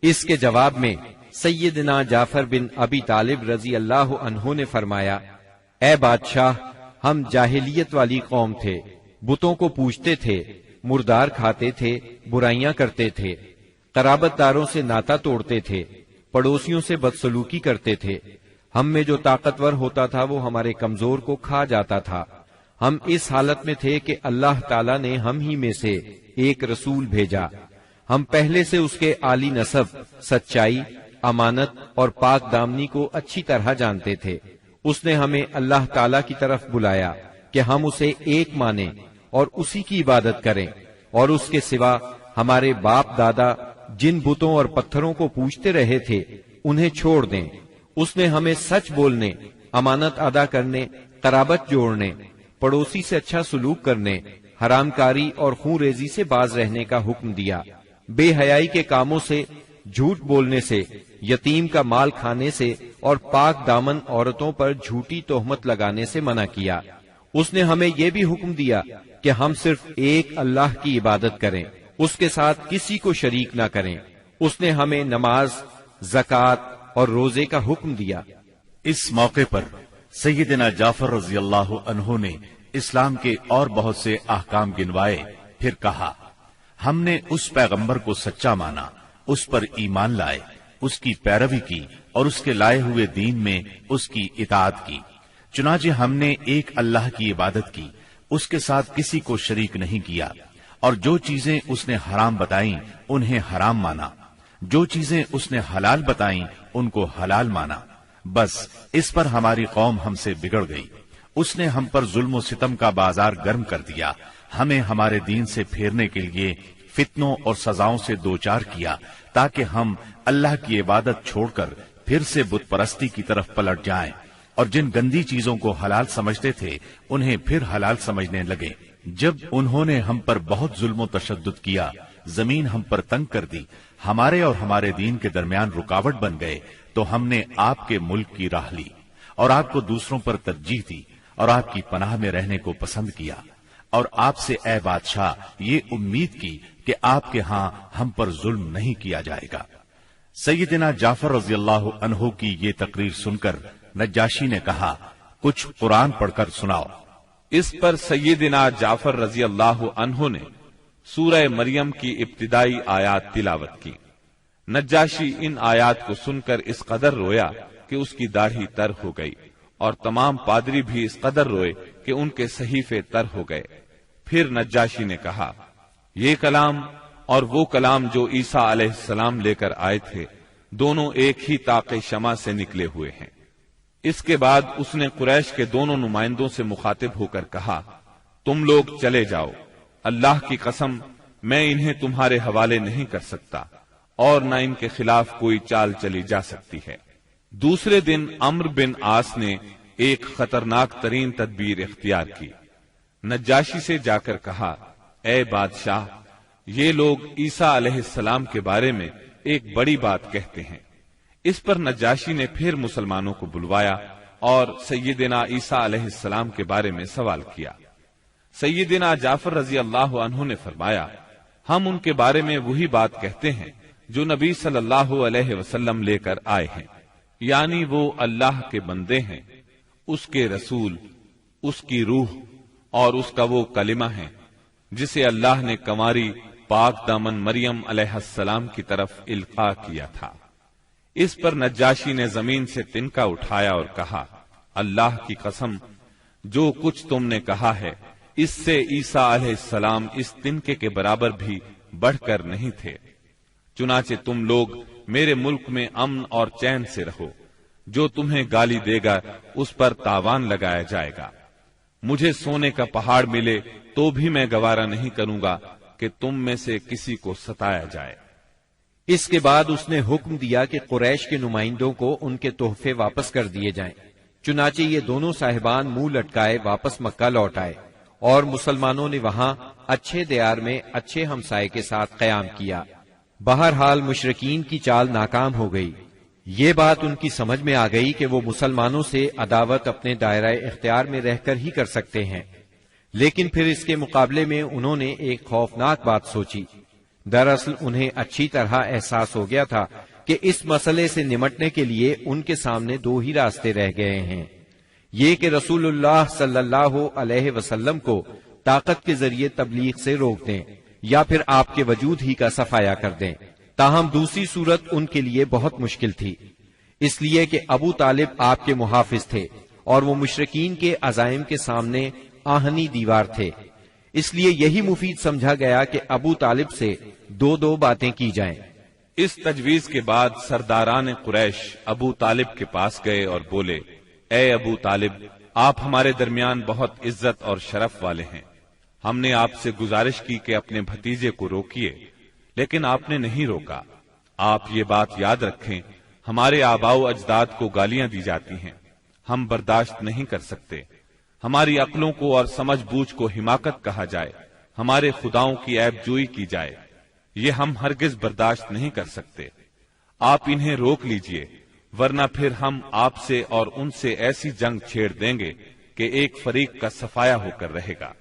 اس کے جواب میں سیدنا جعفر بن ابی طالب رضی اللہ عنہ نے فرمایا، اے بادشاہ، ہم جاہلیت والی قوم تھے، بتوں کو پوجتے تھے، مردار کھاتے تھے، برائیاں کرتے تھے، قرابت داروں سے ناتا توڑتے تھے، پڑوسیوں سے بدسلوکی کرتے تھے، ہم میں جو طاقتور ہوتا تھا وہ ہمارے کمزور کو کھا جاتا تھا۔ ہم اس حالت میں تھے کہ اللہ تعالیٰ نے ہم ہی میں سے ایک رسول بھیجا، ہم پہلے سے اس کے عالی نسب، سچائی، امانت اور پاک دامنی کو اچھی طرح جانتے تھے۔ اس نے ہمیں اللہ تعالیٰ کی طرف بلایا کہ ہم اسے ایک مانیں اور اسی کی عبادت کریں، اور اس کے سوا ہمارے باپ دادا جن بتوں اور پتھروں کو پوجتے رہے تھے انہیں چھوڑ دیں۔ اس نے ہمیں سچ بولنے، امانت ادا کرنے، قرابت جوڑنے، پڑوسی سے اچھا سلوک کرنے، حرام کاری اور خون ریزی سے باز رہنے کا حکم دیا۔ بے حیائی کے کاموں سے، جھوٹ بولنے سے، یتیم کا مال کھانے سے اور پاک دامن عورتوں پر جھوٹی تہمت لگانے سے منع کیا۔ اس نے ہمیں یہ بھی حکم دیا کہ ہم صرف ایک اللہ کی عبادت کریں، اس کے ساتھ کسی کو شریک نہ کریں۔ اس نے ہمیں نماز، زکوٰۃ اور روزے کا حکم دیا۔ اس موقع پر سیدنا جعفر رضی اللہ عنہ نے اسلام کے اور بہت سے احکام گنوائے، پھر کہا، ہم نے اس پیغمبر کو سچا مانا، اس پر ایمان لائے، اس کی پیروی کی اور اس کے لائے ہوئے دین میں اس کی اطاعت کی۔ چنانچہ ہم نے ایک اللہ کی عبادت کی، اس کے ساتھ کسی کو شریک نہیں کیا، اور جو چیزیں اس نے حرام بتائیں انہیں حرام مانا، جو چیزیں اس نے حلال بتائیں ان کو حلال مانا۔ بس اس پر ہماری قوم ہم سے بگڑ گئی، اس نے ہم پر ظلم و ستم کا بازار گرم کر دیا، ہمیں ہمارے دین سے پھیرنے کے لیے فتنوں اور سزاؤں سے دوچار کیا، تاکہ ہم اللہ کی عبادت چھوڑ کر پھر سے بت پرستی کی طرف پلٹ جائیں، اور جن گندی چیزوں کو حلال سمجھتے تھے انہیں پھر حلال سمجھنے لگے۔ جب انہوں نے ہم پر بہت ظلم و تشدد کیا، زمین ہم پر تنگ کر دی، ہمارے اور ہمارے دین کے درمیان رکاوٹ بن گئے، تو ہم نے آپ کے ملک کی راہ لی اور آپ کو دوسروں پر ترجیح دی اور آپ کی پناہ میں رہنے کو پسند کیا، اور آپ سے اے بادشاہ یہ امید کی کہ آپ کے ہاں ہم پر ظلم نہیں کیا جائے گا۔ سیدنا جعفر رضی اللہ عنہ کی یہ تقریر سن کر نجاشی نے کہا، کچھ قرآن پڑھ کر سناؤ۔ اس پر سیدنا جعفر رضی اللہ عنہ نے سورہ مریم کی ابتدائی آیات تلاوت کی۔ نجاشی ان آیات کو سن کر اس قدر رویا کہ اس کی داڑھی تر ہو گئی، اور تمام پادری بھی اس قدر روئے کہ ان کے صحیفے تر ہو گئے۔ پھر نجاشی نے کہا، یہ کلام اور وہ کلام جو عیسیٰ علیہ السلام لے کر آئے تھے، دونوں ایک ہی طاق شمع سے نکلے ہوئے ہیں۔ اس کے بعد اس نے قریش کے دونوں نمائندوں سے مخاطب ہو کر کہا، تم لوگ چلے جاؤ، اللہ کی قسم میں انہیں تمہارے حوالے نہیں کر سکتا، اور نہ ان کے خلاف کوئی چال چلی جا سکتی ہے۔ دوسرے دن عمرو بن عاص نے ایک خطرناک ترین تدبیر اختیار کی۔ نجاشی سے جا کر کہا، اے بادشاہ، یہ لوگ عیسیٰ علیہ السلام کے بارے میں ایک بڑی بات کہتے ہیں۔ اس پر نجاشی نے پھر مسلمانوں کو بلوایا اور سیدنا عیسیٰ علیہ السلام کے بارے میں سوال کیا۔ سیدنا جعفر رضی اللہ عنہ نے فرمایا، ہم ان کے بارے میں وہی بات کہتے ہیں جو نبی صلی اللہ علیہ وسلم لے کر آئے ہیں، یعنی وہ اللہ کے بندے ہیں، اس کے رسول، اس کی روح اور اس کا وہ کلمہ ہے جسے اللہ نے کنواری پاک دامن مریم علیہ السلام کی طرف القاء کیا تھا۔ اس پر نجاشی نے زمین سے تنکا اٹھایا اور کہا، اللہ کی قسم، جو کچھ تم نے کہا ہے اس سے عیسیٰ علیہ السلام اس تنکے کے برابر بھی بڑھ کر نہیں تھے۔ چنانچہ تم لوگ میرے ملک میں امن اور چین سے رہو، جو تمہیں گالی دے گا اس پر تاوان لگایا جائے گا۔ مجھے سونے کا پہاڑ ملے تو بھی میں گوارا نہیں کروں گا کہ تم میں سے کسی کو ستایا جائے۔ اس کے بعد اس نے حکم دیا کہ قریش کے نمائندوں کو ان کے تحفے واپس کر دیے جائیں۔ چنانچہ یہ دونوں صاحبان منہ لٹکائے واپس مکہ لوٹ آئے، اور مسلمانوں نے وہاں اچھے دیار میں اچھے ہمسائے کے ساتھ قیام کیا۔ بہرحال مشرکین کی چال ناکام ہو گئی۔ یہ بات ان کی سمجھ میں آ گئی کہ وہ مسلمانوں سے عداوت اپنے دائرہ اختیار میں رہ کر ہی کر سکتے ہیں، لیکن پھر اس کے مقابلے میں انہوں نے ایک خوفناک بات سوچی۔ دراصل انہیں اچھی طرح احساس ہو گیا تھا کہ اس مسئلے سے نمٹنے کے لیے ان کے سامنے دو ہی راستے رہ گئے ہیں، یہ کہ رسول اللہ صلی اللہ علیہ وسلم کو طاقت کے ذریعے تبلیغ سے روک دیں، یا پھر آپ کے وجود ہی کا صفایا کر دیں۔ تاہم دوسری صورت ان کے لیے بہت مشکل تھی، اس لیے کہ ابو طالب آپ کے محافظ تھے اور وہ مشرکین کے عزائم کے سامنے آہنی دیوار تھے۔ اس لیے یہی مفید سمجھا گیا کہ ابو طالب سے دو باتیں کی جائیں۔ اس تجویز کے بعد سرداران قریش ابو طالب کے پاس گئے اور بولے، اے ابو طالب، آپ ہمارے درمیان بہت عزت اور شرف والے ہیں۔ ہم نے آپ سے گزارش کی کہ اپنے بھتیجے کو روکیے، لیکن آپ نے نہیں روکا۔ آپ یہ بات یاد رکھیں، ہمارے آباء و اجداد کو گالیاں دی جاتی ہیں، ہم برداشت نہیں کر سکتے۔ ہماری عقلوں کو اور سمجھ بوجھ کو حماقت کہا جائے، ہمارے خداؤں کی عیب جوئی کی جائے، یہ ہم ہرگز برداشت نہیں کر سکتے۔ آپ انہیں روک لیجئے، ورنہ پھر ہم آپ سے اور ان سے ایسی جنگ چھیڑ دیں گے کہ ایک فریق کا صفایا ہو کر رہے گا۔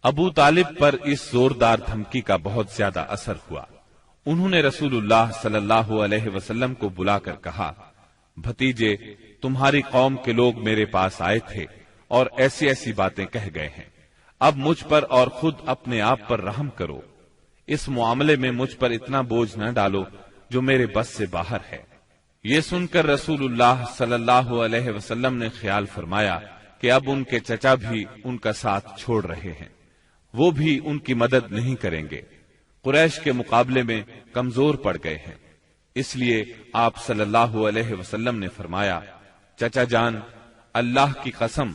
ابو طالب پر اس زوردار دھمکی کا بہت زیادہ اثر ہوا۔ انہوں نے رسول اللہ صلی اللہ علیہ وسلم کو بلا کر کہا، بھتیجے، تمہاری قوم کے لوگ میرے پاس آئے تھے اور ایسی ایسی باتیں کہہ گئے ہیں، اب مجھ پر اور خود اپنے آپ پر رحم کرو، اس معاملے میں مجھ پر اتنا بوجھ نہ ڈالو جو میرے بس سے باہر ہے۔ یہ سن کر رسول اللہ صلی اللہ علیہ وسلم نے خیال فرمایا کہ اب ان کے چچا بھی ان کا ساتھ چھوڑ رہے ہیں، وہ بھی ان کی مدد نہیں کریں گے، قریش کے مقابلے میں کمزور پڑ گئے ہیں۔ اس لیے آپ صلی اللہ علیہ وسلم نے فرمایا، چچا جان، اللہ کی قسم،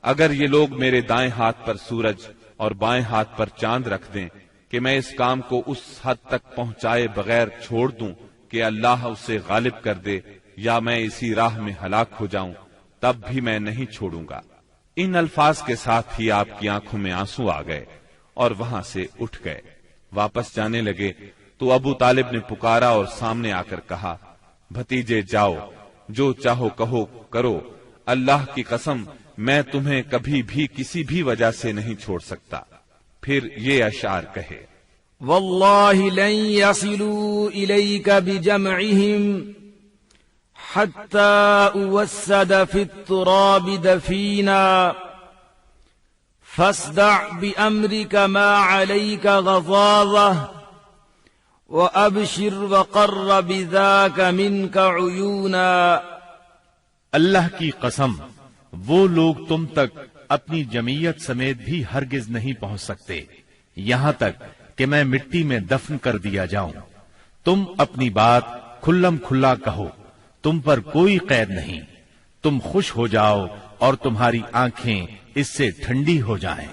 اگر یہ لوگ میرے دائیں ہاتھ پر سورج اور بائیں ہاتھ پر چاند رکھ دیں کہ میں اس کام کو اس حد تک پہنچائے بغیر چھوڑ دوں کہ اللہ اسے غالب کر دے یا میں اسی راہ میں ہلاک ہو جاؤں، تب بھی میں نہیں چھوڑوں گا۔ ان الفاظ کے ساتھ ہی آپ کی آنکھوں میں آنسو آ گئے اور وہاں سے اٹھ گئے۔ واپس جانے لگے تو ابو طالب نے پکارا اور سامنے آ کر کہا، بھتیجے جاؤ، جو چاہو کہو کرو، اللہ کی قسم میں تمہیں کبھی بھی کسی بھی وجہ سے نہیں چھوڑ سکتا۔ پھر یہ اشعار کہے، والله لن يصلوا إليك بجمعهم حتى أوسد في التراب دفينا فاصدع بأمرك ما عليك غضاضة وأبشر وقر بذاك منك عيونا۔ اللہ کی قسم، وہ لوگ تم تک اپنی جمعیت سمیت بھی ہرگز نہیں پہنچ سکتے یہاں تک کہ میں مٹی میں دفن کر دیا جاؤں۔ تم اپنی بات کھلم کھلا کہو، تم پر کوئی قید نہیں، تم خوش ہو جاؤ اور تمہاری آنکھیں اس سے ٹھنڈی ہو جائیں۔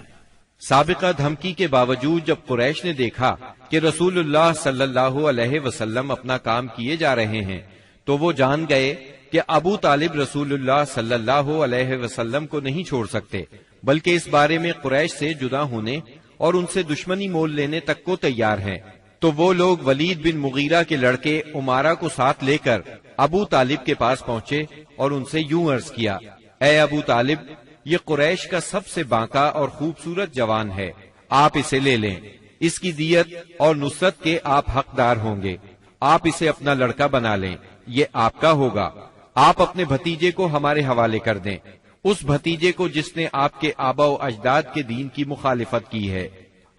سابقہ دھمکی کے باوجود جب قریش نے دیکھا کہ رسول اللہ صلی اللہ علیہ وسلم اپنا کام کیے جا رہے ہیں تو وہ جان گئے کہ ابو طالب رسول اللہ صلی اللہ علیہ وسلم کو نہیں چھوڑ سکتے، بلکہ اس بارے میں قریش سے جدا ہونے اور ان سے دشمنی مول لینے تک کو تیار ہیں۔ تو وہ لوگ ولید بن مغیرہ کے لڑکے عمارہ کو ساتھ لے کر ابو طالب کے پاس پہنچے اور ان سے یوں عرض کیا، اے ابو طالب، یہ قریش کا سب سے بانکا اور خوبصورت جوان ہے، آپ اسے لے لیں، اس کی دیت اور نصرت کے آپ حقدار ہوں گے، آپ اسے اپنا لڑکا بنا لیں، یہ آپ کا ہوگا، آپ اپنے بھتیجے کو ہمارے حوالے کر دیں، اس بھتیجے کو جس نے آپ کے آبا و اجداد کے دین کی مخالفت کی ہے،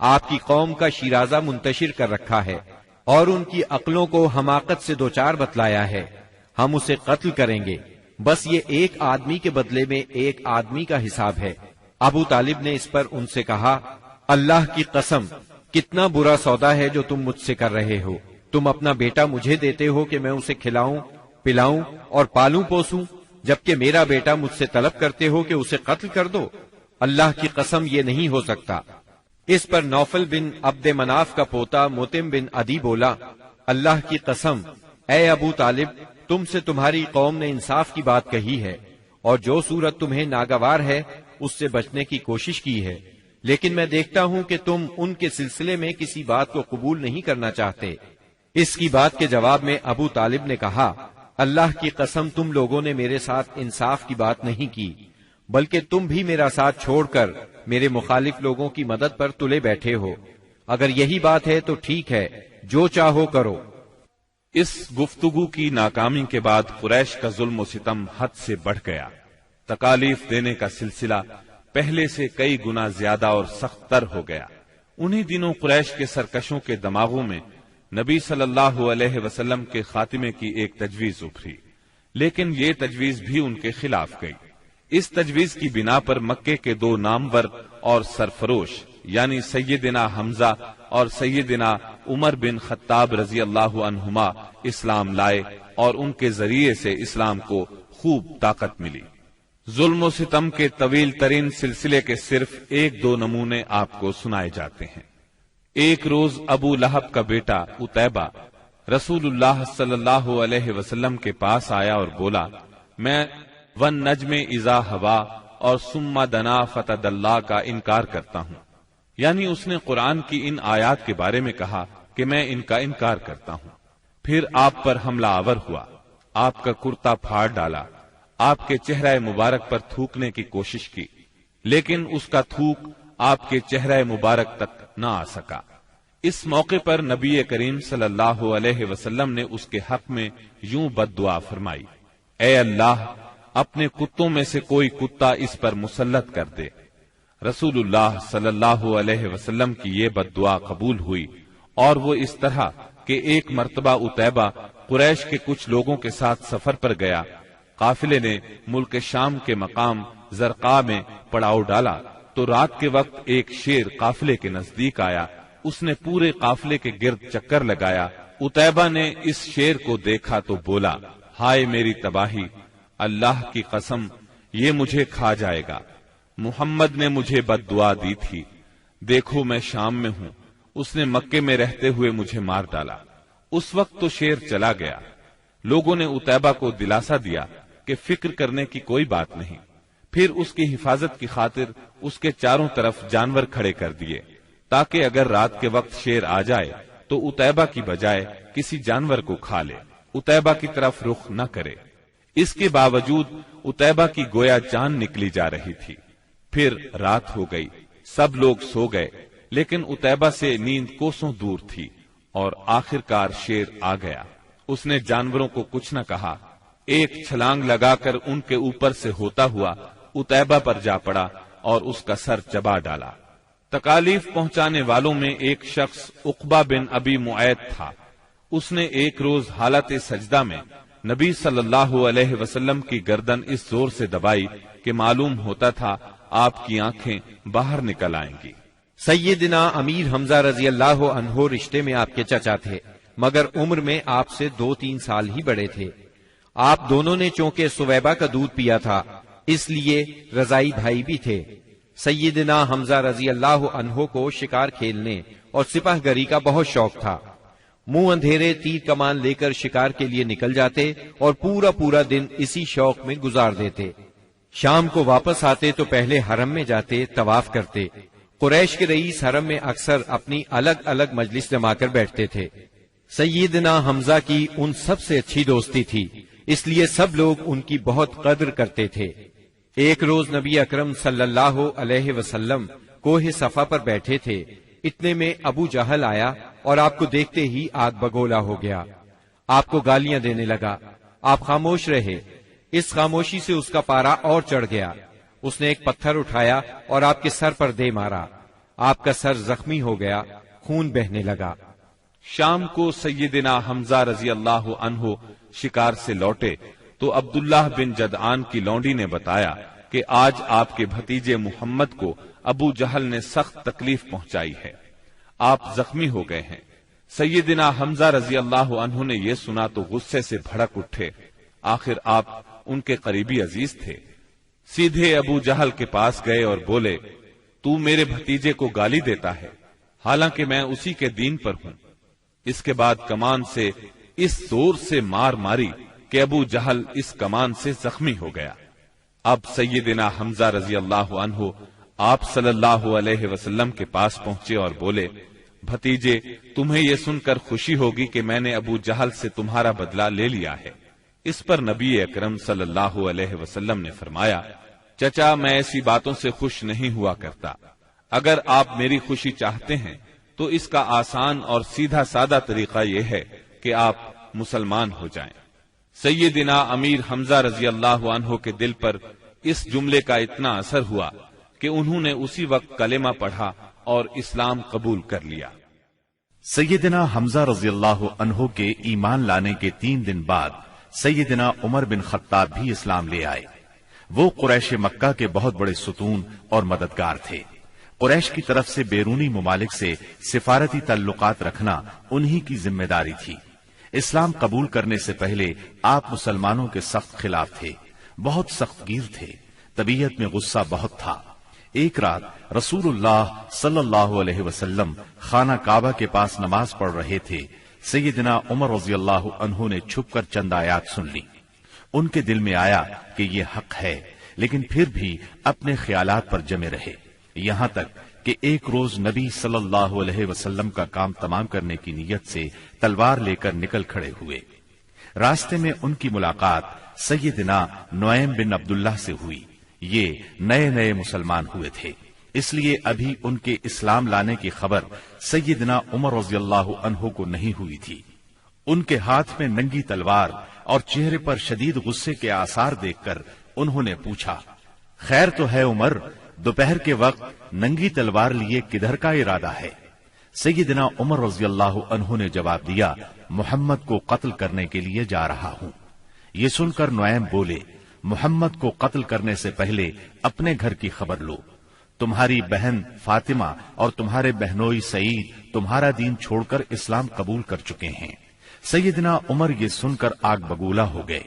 آپ کی قوم کا شیرازہ منتشر کر رکھا ہے اور ان کی عقلوں کو حماقت سے دوچار بتلایا ہے، ہم اسے قتل کریں گے، بس یہ ایک آدمی کے بدلے میں ایک آدمی کا حساب ہے۔ ابو طالب نے اس پر ان سے کہا، اللہ کی قسم، کتنا برا سودا ہے جو تم مجھ سے کر رہے ہو، تم اپنا بیٹا مجھے دیتے ہو کہ میں اسے کھلاؤں پلاؤں اور پالوں پوسوں، جبکہ میرا بیٹا مجھ سے طلب کرتے ہو کہ اسے قتل کر دو، اللہ کی قسم یہ نہیں ہو سکتا۔ اس پر نوفل بن عبد مناف کا پوتا متم بن عدی بولا، اللہ کی قسم، اے ابو طالب، تم سے تمہاری قوم نے انصاف کی بات کہی ہے اور جو صورت تمہیں ناگوار ہے اس سے بچنے کی کوشش کی ہے، لیکن میں دیکھتا ہوں کہ تم ان کے سلسلے میں کسی بات کو قبول نہیں کرنا چاہتے۔ اس کی بات کے جواب میں ابو طالب نے کہا، اللہ کی قسم، تم لوگوں نے میرے ساتھ انصاف کی بات نہیں کی، بلکہ تم بھی میرا ساتھ چھوڑ کر میرے مخالف لوگوں کی مدد پر تلے بیٹھے ہو، اگر یہی بات ہے تو ٹھیک ہے، جو چاہو کرو۔ اس گفتگو کی ناکامی کے بعد قریش کا ظلم و ستم حد سے بڑھ گیا، تکالیف دینے کا سلسلہ پہلے سے کئی گنا زیادہ اور سخت تر ہو گیا۔ انہی دنوں قریش کے سرکشوں کے دماغوں میں نبی صلی اللہ علیہ وسلم کے خاتمے کی ایک تجویز ابھری، لیکن یہ تجویز بھی ان کے خلاف گئی۔ اس تجویز کی بنا پر مکے کے دو نامور اور سرفروش یعنی سیدنا حمزہ اور سیدنا عمر بن خطاب رضی اللہ عنہما اسلام لائے اور ان کے ذریعے سے اسلام کو خوب طاقت ملی۔ ظلم و ستم کے طویل ترین سلسلے کے صرف ایک دو نمونے آپ کو سنائے جاتے ہیں۔ ایک روز ابو لہب کا بیٹا عتیبہ رسول اللہ صلی اللہ علیہ وسلم کے پاس آیا اور بولا، میں والنجم اذا ہوا اور ثم دنا فتدلی کا انکار کرتا ہوں، یعنی اس نے قرآن کی ان آیات کے بارے میں کہا کہ میں ان کا انکار کرتا ہوں۔ پھر آپ پر حملہ آور ہوا، آپ کا کرتا پھاڑ ڈالا، آپ کے چہرہ مبارک پر تھوکنے کی کوشش کی، لیکن اس کا تھوک آپ کے چہرہ مبارک تک نہ آ سکا۔ اس موقع پر نبی کریم صلی اللہ علیہ وسلم نے اس کے حق میں یوں بد دعا فرمائی: اے اللہ، اپنے کتوں میں سے کوئی کتا اس پر مسلط کر دے۔ رسول اللہ صلی اللہ علیہ وسلم کی یہ بد دعا قبول ہوئی، اور وہ اس طرح کہ ایک مرتبہ عتیبہ قریش کے کچھ لوگوں کے ساتھ سفر پر گیا۔ قافلے نے ملک شام کے مقام زرقاء میں پڑاؤ ڈالا تو رات کے وقت ایک شیر قافلے کے نزدیک آیا۔ اس نے پورے قافلے کے گرد چکر لگایا۔ عتیبہ نے اس شیر کو دیکھا تو بولا: ہائے میری تباہی، اللہ کی قسم یہ مجھے کھا جائے گا۔ محمد نے مجھے بد دعا دی تھی، دیکھو میں شام میں ہوں، اس نے مکے میں رہتے ہوئے مجھے مار ڈالا۔ اس وقت تو شیر چلا گیا۔ لوگوں نے عتیبہ کو دلاسا دیا کہ فکر کرنے کی کوئی بات نہیں۔ پھر اس کی حفاظت کی خاطر اس کے چاروں طرف جانور کھڑے کر دیے، تاکہ اگر رات کے وقت شیر آ جائے تو عتیبہ کی بجائے کسی جانور کو کھا لے، عتیبہ کی طرف رخ نہ کرے۔ اس کے باوجود عتیبہ کی گویا جان نکلی جا رہی تھی۔ پھر رات ہو گئی، سب لوگ سو گئے، لیکن عتیبہ سے نیند کوسوں دور تھی، اور آخرکار شیر آ گیا۔ اس نے جانوروں کو کچھ نہ کہا، ایک چھلانگ لگا کر ان کے اوپر سے ہوتا ہوا عتیبہ پر جا پڑا اور اس کا سر چبا ڈالا۔ تکالیف پہنچانے والوں میں ایک شخص عقبہ بن ابی معیط تھا۔ اس نے ایک روز حالت سجدہ میں نبی صلی اللہ علیہ وسلم کی گردن اس زور سے دبائی کہ معلوم ہوتا تھا آپ کی آنکھیں باہر نکل آئیں گی۔ سیدنا امیر حمزہ رضی اللہ عنہ رشتے میں آپ کے چچا تھے، مگر عمر میں آپ سے 2-3 سال ہی بڑے تھے۔ آپ دونوں نے چونکہ سویبہ کا دودھ پیا تھا، اس لیے رضائی بھائی بھی تھے۔ سیدنا حمزہ رضی اللہ عنہ کو شکار کھیلنے اور سپاہ گری کا بہت شوق تھا۔ منہ اندھیرے تیر کمان لے کر شکار کے لیے نکل جاتے اور پورا دن اسی شوق میں گزار دیتے۔ شام کو واپس آتے تو پہلے حرم میں جاتے، طواف کرتے۔ قریش کے رئیس حرم میں اکثر اپنی الگ الگ مجلس جما کر بیٹھتے تھے۔ سیدنا حمزہ کی ان سب سے اچھی دوستی تھی، اس لیے سب لوگ ان کی بہت قدر کرتے تھے۔ ایک روز نبی اکرم صلی اللہ علیہ وسلم کوہ صفا پر بیٹھے تھے، اتنے میں ابو جہل آیا اور آپ کو دیکھتے ہی آگ بگولا ہو گیا۔ آپ کو گالیاں دینے لگا، آپ خاموش رہے۔ اس خاموشی سے اس کا پارا اور چڑھ گیا۔ اس نے ایک پتھر اٹھایا اور آپ کے سر پر دے مارا۔ آپ کا سر زخمی ہو گیا، خون بہنے لگا۔ شام کو سیدنا حمزہ رضی اللہ عنہ شکار سے لوٹے تو عبداللہ بن جدعان کی لونڈی نے بتایا کہ آج آپ کے بھتیجے محمد کو ابو جہل نے سخت تکلیف پہنچائی ہے، آپ زخمی ہو گئے ہیں۔ سیدنا حمزہ رضی اللہ عنہ نے یہ سنا تو غصے سے بھڑک اٹھے۔ آخر آپ ان کے قریبی عزیز تھے۔ سیدھے ابو جہل کے پاس گئے اور بولے: تو میرے بھتیجے کو گالی دیتا ہے، حالانکہ میں اسی کے دین پر ہوں۔ اس کے بعد کمان سے اس زور سے مار ماری کہ ابو جہل اس کمان سے زخمی ہو گیا۔ اب سیدنا حمزہ رضی اللہ عنہ آپ صلی اللہ علیہ وسلم کے پاس پہنچے اور بولے: بھتیجے، تمہیں یہ سن کر خوشی ہوگی کہ میں نے ابو جہل سے تمہارا بدلہ لے لیا ہے۔ اس پر نبی اکرم صلی اللہ علیہ وسلم نے فرمایا: چچا، میں ایسی باتوں سے خوش نہیں ہوا کرتا۔ اگر آپ میری خوشی چاہتے ہیں تو اس کا آسان اور سیدھا سادہ طریقہ یہ ہے کہ آپ مسلمان ہو جائیں۔ سیدنا امیر حمزہ رضی اللہ عنہ کے دل پر اس جملے کا اتنا اثر ہوا کہ انہوں نے اسی وقت کلمہ پڑھا اور اسلام قبول کر لیا۔ سیدنا حمزہ رضی اللہ عنہ کے ایمان لانے کے 3 دن بعد سیدنا عمر بن خطاب بھی اسلام لے آئے۔ وہ قریش مکہ کے بہت بڑے ستون اور مددگار تھے۔ قریش کی طرف سے بیرونی ممالک سے سفارتی تعلقات رکھنا انہی کی ذمہ داری تھی۔ اسلام قبول کرنے سے پہلے آپ مسلمانوں کے سخت خلاف تھے، بہت سخت گیر تھے، طبیعت میں غصہ بہت تھا۔ ایک رات رسول اللہ صلی اللہ علیہ وسلم خانہ کعبہ کے پاس نماز پڑھ رہے تھے۔ سیدنا عمر رضی اللہ عنہ نے چھپ کر چند آیات سن لی۔ ان کے دل میں آیا کہ یہ حق ہے، لیکن پھر بھی اپنے خیالات پر جمے رہے، یہاں تک کہ ایک روز نبی صلی اللہ علیہ وسلم کا کام تمام کرنے کی نیت سے تلوار لے کر نکل کھڑے ہوئے۔ راستے میں ان کی ملاقات سیدنا نعیم بن عبداللہ سے ہوئی۔ یہ نئے نئے مسلمان ہوئے تھے، اس لیے ابھی ان کے اسلام لانے کی خبر سیدنا عمر رضی اللہ عنہ کو نہیں ہوئی تھی۔ ان کے ہاتھ میں ننگی تلوار اور چہرے پر شدید غصے کے آثار دیکھ کر انہوں نے پوچھا، خیر تو ہے عمر، دوپہر کے وقت ننگی تلوار لیے کدھر کا ارادہ ہے؟ سیدنا عمر رضی اللہ عنہ نے جواب دیا، محمد کو قتل کرنے کے لیے جا رہا ہوں۔ یہ سن کر نعیم بولے، محمد کو قتل کرنے سے پہلے اپنے گھر کی خبر لو۔ تمہاری بہن فاطمہ اور تمہارے بہنوئی سعید تمہارا دین چھوڑ کر اسلام قبول کر چکے ہیں۔ سیدنا عمر یہ سن کر آگ بگولا ہو گئے،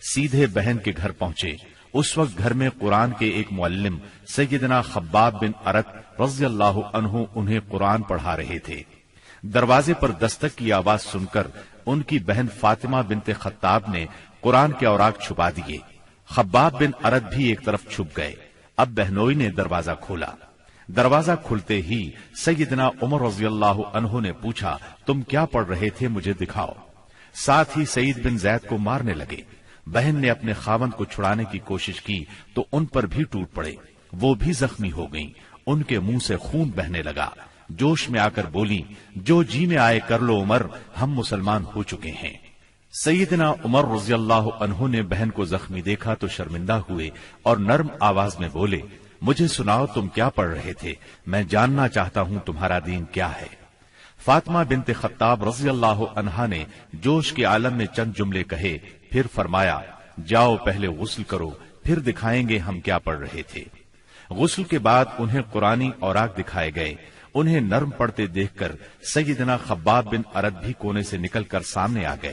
سیدھے بہن کے گھر پہنچے۔ اس وقت گھر میں قرآن کے ایک معلم سیدنا خباب بن ارت رضی اللہ عنہ انہیں قرآن پڑھا رہے تھے۔ دروازے پر دستک کی آواز سن کر ان کی بہن فاطمہ بنت خطاب نے قرآن کے اوراق چھپا دیے۔ خباب بن ارت بھی ایک طرف چھپ گئے۔ اب بہنوئی نے دروازہ کھولا۔ دروازہ کھلتے ہی سیدنا عمر رضی اللہ عنہ نے پوچھا، تم کیا پڑھ رہے تھے، مجھے دکھاؤ۔ ساتھ ہی سعید بن زید کو مارنے لگے۔ بہن نے اپنے خاوند کو چھڑانے کی کوشش کی تو ان پر بھی ٹوٹ پڑے، وہ بھی زخمی ہو گئیں۔ ان کے منہ سے خون بہنے لگا۔ جوش میں آ کر بولی، جو جی میں آئے کر لو عمر، ہم مسلمان ہو چکے ہیں۔ سیدنا عمر رضی اللہ عنہ نے بہن کو زخمی دیکھا تو شرمندہ ہوئے اور نرم آواز میں بولے، مجھے سناؤ تم کیا پڑھ رہے تھے، میں جاننا چاہتا ہوں تمہارا دین کیا ہے۔ فاطمہ بنت خطاب رضی اللہ عنہا نے جوش کے عالم میں چند جملے کہے، پھر فرمایا، جاؤ پہلے غسل کرو، پھر دکھائیں گے ہم کیا پڑھ رہے تھے۔ غسل کے بعد انہیں قرآنی اوراق دکھائے گئے۔ انہیں نرم پڑھتے دیکھ کر سیدنا خباب بن ارت بھی کونے سے نکل کر سامنے آ گئے۔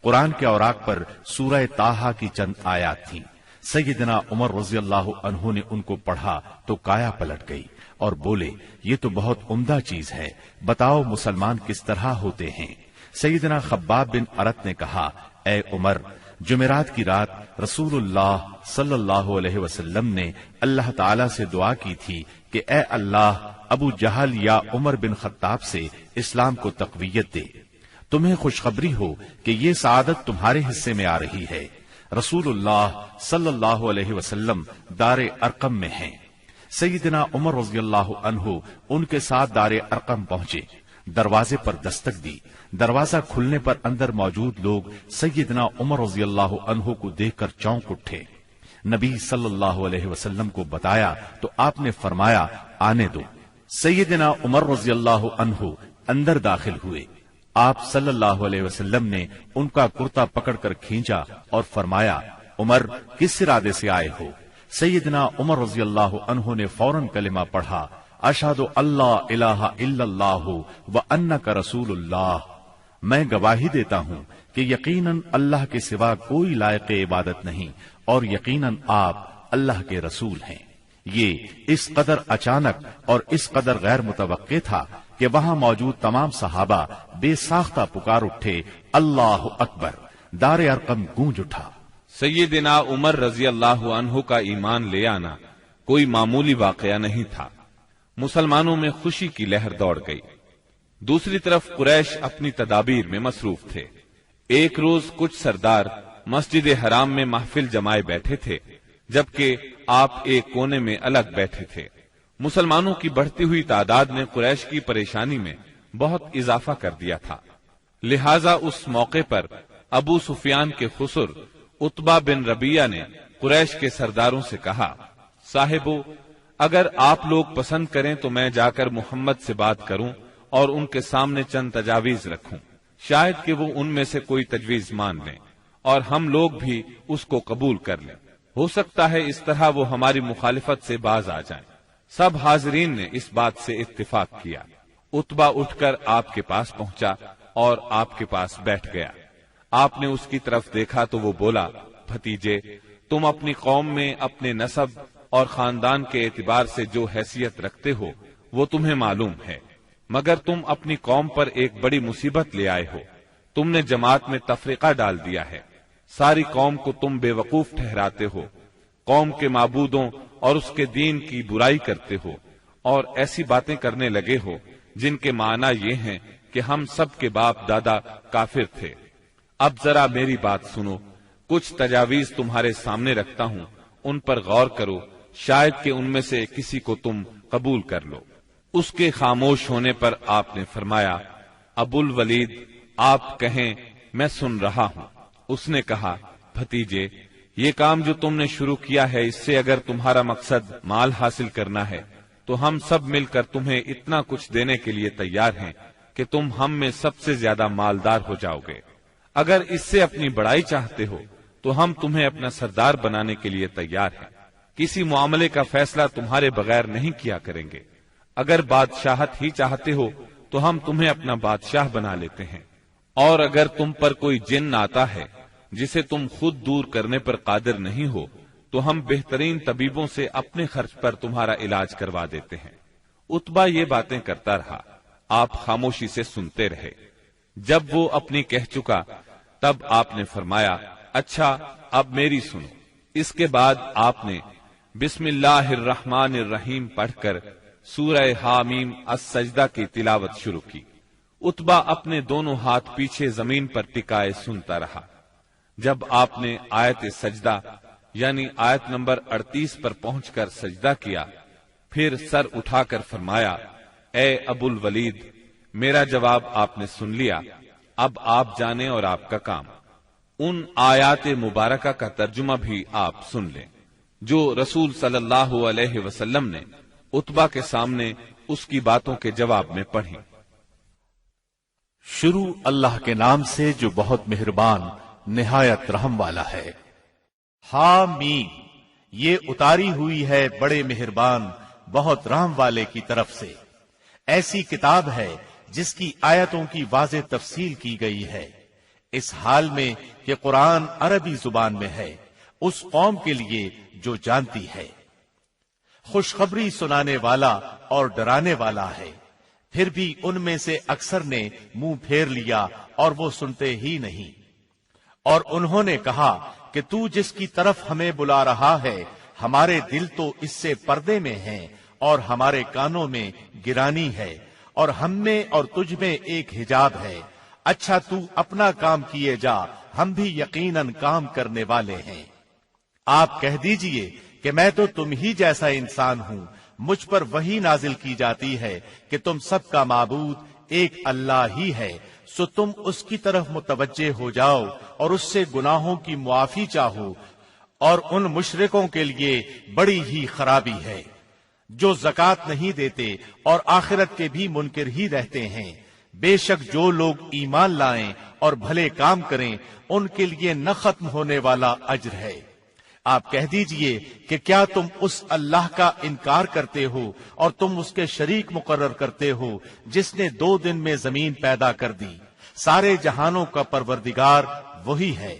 قرآن کے اوراق پر سورہ طٰہٰ کی چند آیات تھیں۔ سیدنا عمر رضی اللہ عنہ نے ان کو پڑھا تو کایا پلٹ گئی اور بولے، یہ تو بہت عمدہ چیز ہے، بتاؤ مسلمان کس طرح ہوتے ہیں۔ سیدنا خباب بن ارت نے کہا، اے عمر، جمعرات کی رات رسول اللہ صلی اللہ علیہ وسلم نے اللہ تعالی سے دعا کی تھی کہ اے اللہ، ابو جہل یا عمر بن خطاب سے اسلام کو تقویت دے۔ تمہیں خوشخبری ہو کہ یہ سعادت تمہارے حصے میں آ رہی ہے۔ رسول اللہ صلی اللہ علیہ وسلم دار ارقم میں ہیں۔ سیدنا عمر رضی اللہ عنہ ان کے ساتھ دار ارقم پہنچے، دروازے پر دستک دی۔ دروازہ کھلنے پر اندر موجود لوگ سیدنا عمر رضی اللہ عنہ کو دیکھ کر چونک اٹھے۔ نبی صلی اللہ علیہ وسلم کو بتایا تو آپ نے فرمایا، آنے دو۔ سیدنا عمر رضی اللہ عنہ اندر داخل ہوئے۔ آپ صلی اللہ علیہ وسلم نے ان کا کرتا پکڑ کر کھینچا اور فرمایا، عمر، کس ارادے سے آئے ہو؟ سیدنا عمر رضی اللہ عنہ نے فوراً کلمہ پڑھا، اشہد اللہ الہ الا اللہ وانک رسول اللہ، میں گواہی دیتا ہوں کہ یقیناً اللہ کے سوا کوئی لائق عبادت نہیں اور یقیناً آپ اللہ کے رسول ہیں۔ یہ اس قدر اچانک اور اس قدر غیر متوقع تھا کہ وہاں موجود تمام صحابہ بے ساختہ پکار اٹھے، اللہ اکبر۔ دار ارقم گونج اٹھا۔ سیدنا عمر رضی اللہ عنہ کا ایمان لے آنا کوئی معمولی واقعہ نہیں تھا۔ مسلمانوں میں خوشی کی لہر دوڑ گئی۔ دوسری طرف قریش اپنی تدابیر میں مصروف تھے۔ ایک روز کچھ سردار مسجد حرام میں محفل جمائے بیٹھے تھے، جبکہ آپ ایک کونے میں الگ بیٹھے تھے۔ مسلمانوں کی بڑھتی ہوئی تعداد نے قریش کی پریشانی میں بہت اضافہ کر دیا تھا، لہذا اس موقع پر ابو سفیان کے خسر عتبہ بن ربیعہ نے قریش کے سرداروں سے کہا، صاحبو، اگر آپ لوگ پسند کریں تو میں جا کر محمد سے بات کروں اور ان کے سامنے چند تجاویز رکھوں، شاید کہ وہ ان میں سے کوئی تجویز مان لیں اور ہم لوگ بھی اس کو قبول کر لیں۔ ہو سکتا ہے اس طرح وہ ہماری مخالفت سے باز آ جائیں۔ سب حاضرین نے اس بات سے اتفاق کیا۔ عتبہ اٹھ کر آپ کے پاس پہنچا اور آپ کے پاس بیٹھ گیا۔ آپ نے اس کی طرف دیکھا تو وہ بولا، بھتیجے، تم اپنی قوم میں اپنے نسب اور خاندان کے اعتبار سے جو حیثیت رکھتے ہو وہ تمہیں معلوم ہے، مگر تم اپنی قوم پر ایک بڑی مصیبت لے آئے ہو۔ تم نے جماعت میں تفرقہ ڈال دیا ہے، ساری قوم کو تم بے وقوف ٹھہراتے ہو، قوم کے معبودوں اور اس کے دین کی برائی کرتے ہو، اور ایسی باتیں کرنے لگے ہو جن کے معنی یہ ہیں کہ ہم سب کے باپ دادا کافر تھے۔ اب ذرا میری بات سنو، کچھ تجاویز تمہارے سامنے رکھتا ہوں، ان پر غور کرو، شاید کہ ان میں سے کسی کو تم قبول کر لو۔ اس کے خاموش ہونے پر آپ نے فرمایا، ابو الولید آپ کہیں، میں سن رہا ہوں۔ اس نے کہا، بھتیجے، یہ کام جو تم نے شروع کیا ہے، اس سے اگر تمہارا مقصد مال حاصل کرنا ہے تو ہم سب مل کر تمہیں اتنا کچھ دینے کے لیے تیار ہیں کہ تم ہم میں سب سے زیادہ مالدار ہو جاؤ گے۔ اگر اس سے اپنی بڑائی چاہتے ہو تو ہم تمہیں اپنا سردار بنانے کے لیے تیار ہیں۔ کسی معاملے کا فیصلہ تمہارے بغیر نہیں کیا کریں گے۔ اگر بادشاہت ہی چاہتے ہو تو ہم تمہیں اپنا بادشاہ بنا لیتے ہیں، اور اگر تم پر کوئی جن آتا ہے جسے تم خود دور کرنے پر قادر نہیں ہو تو ہم بہترین طبیبوں سے اپنے خرچ پر تمہارا علاج کروا دیتے ہیں۔ عتبہ یہ باتیں کرتا رہا، آپ خاموشی سے سنتے رہے۔ جب وہ اپنی کہہ چکا تب آپ نے فرمایا، اچھا اب میری سنو۔ اس کے بعد آپ نے بسم اللہ الرحمن الرحیم پڑھ کر سورہ حامیم السجدہ کی تلاوت شروع کی۔ عتبہ اپنے دونوں ہاتھ پیچھے زمین پر ٹکائے سنتا رہا۔ جب آپ نے آیت سجدہ یعنی آیت نمبر 38 پر پہنچ کر سجدہ کیا، پھر سر اٹھا کر فرمایا، اے ابو الولید، میرا جواب آپ نے سن لیا، اب آپ جانیں اور آپ کا کام۔ ان آیات مبارکہ کا ترجمہ بھی آپ سن لیں جو رسول صلی اللہ علیہ وسلم نے عتبہ کے سامنے اس کی باتوں کے جواب میں پڑھی۔ شروع اللہ کے نام سے جو بہت مہربان نہایت رحم والا ہے۔ حامیم، یہ اتاری ہوئی ہے بڑے مہربان بہت رحم والے کی طرف سے۔ ایسی کتاب ہے جس کی آیتوں کی واضح تفصیل کی گئی ہے، اس حال میں کہ قرآن عربی زبان میں ہے، اس قوم کے لیے جو جانتی ہے۔ خوشخبری سنانے والا اور ڈرانے والا ہے، پھر بھی ان میں سے اکثر نے منہ پھیر لیا اور وہ سنتے ہی نہیں۔ اور انہوں نے کہا کہ تو جس کی طرف ہمیں بلا رہا ہے، ہمارے دل تو اس سے پردے میں ہیں اور ہمارے کانوں میں گرانی ہے، اور ہم میں اور تجھ میں ایک حجاب ہے۔ اچھا تو اپنا کام کیے جا، ہم بھی یقیناً کام کرنے والے ہیں۔ آپ کہہ دیجئے کہ میں تو تم ہی جیسا انسان ہوں، مجھ پر وحی نازل کی جاتی ہے کہ تم سب کا معبود ایک اللہ ہی ہے، سو تم اس کی طرف متوجہ ہو جاؤ اور اس سے گناہوں کی معافی چاہو، اور ان مشرکوں کے لیے بڑی ہی خرابی ہے جو زکوٰۃ نہیں دیتے اور آخرت کے بھی منکر ہی رہتے ہیں۔ بے شک جو لوگ ایمان لائیں اور بھلے کام کریں ان کے لیے نہ ختم ہونے والا اجر ہے۔ آپ کہہ دیجئے کہ کیا تم اس اللہ کا انکار کرتے ہو اور تم اس کے شریک مقرر کرتے ہو جس نے 2 دن میں زمین پیدا کر دی۔ سارے جہانوں کا پروردگار وہی ہے،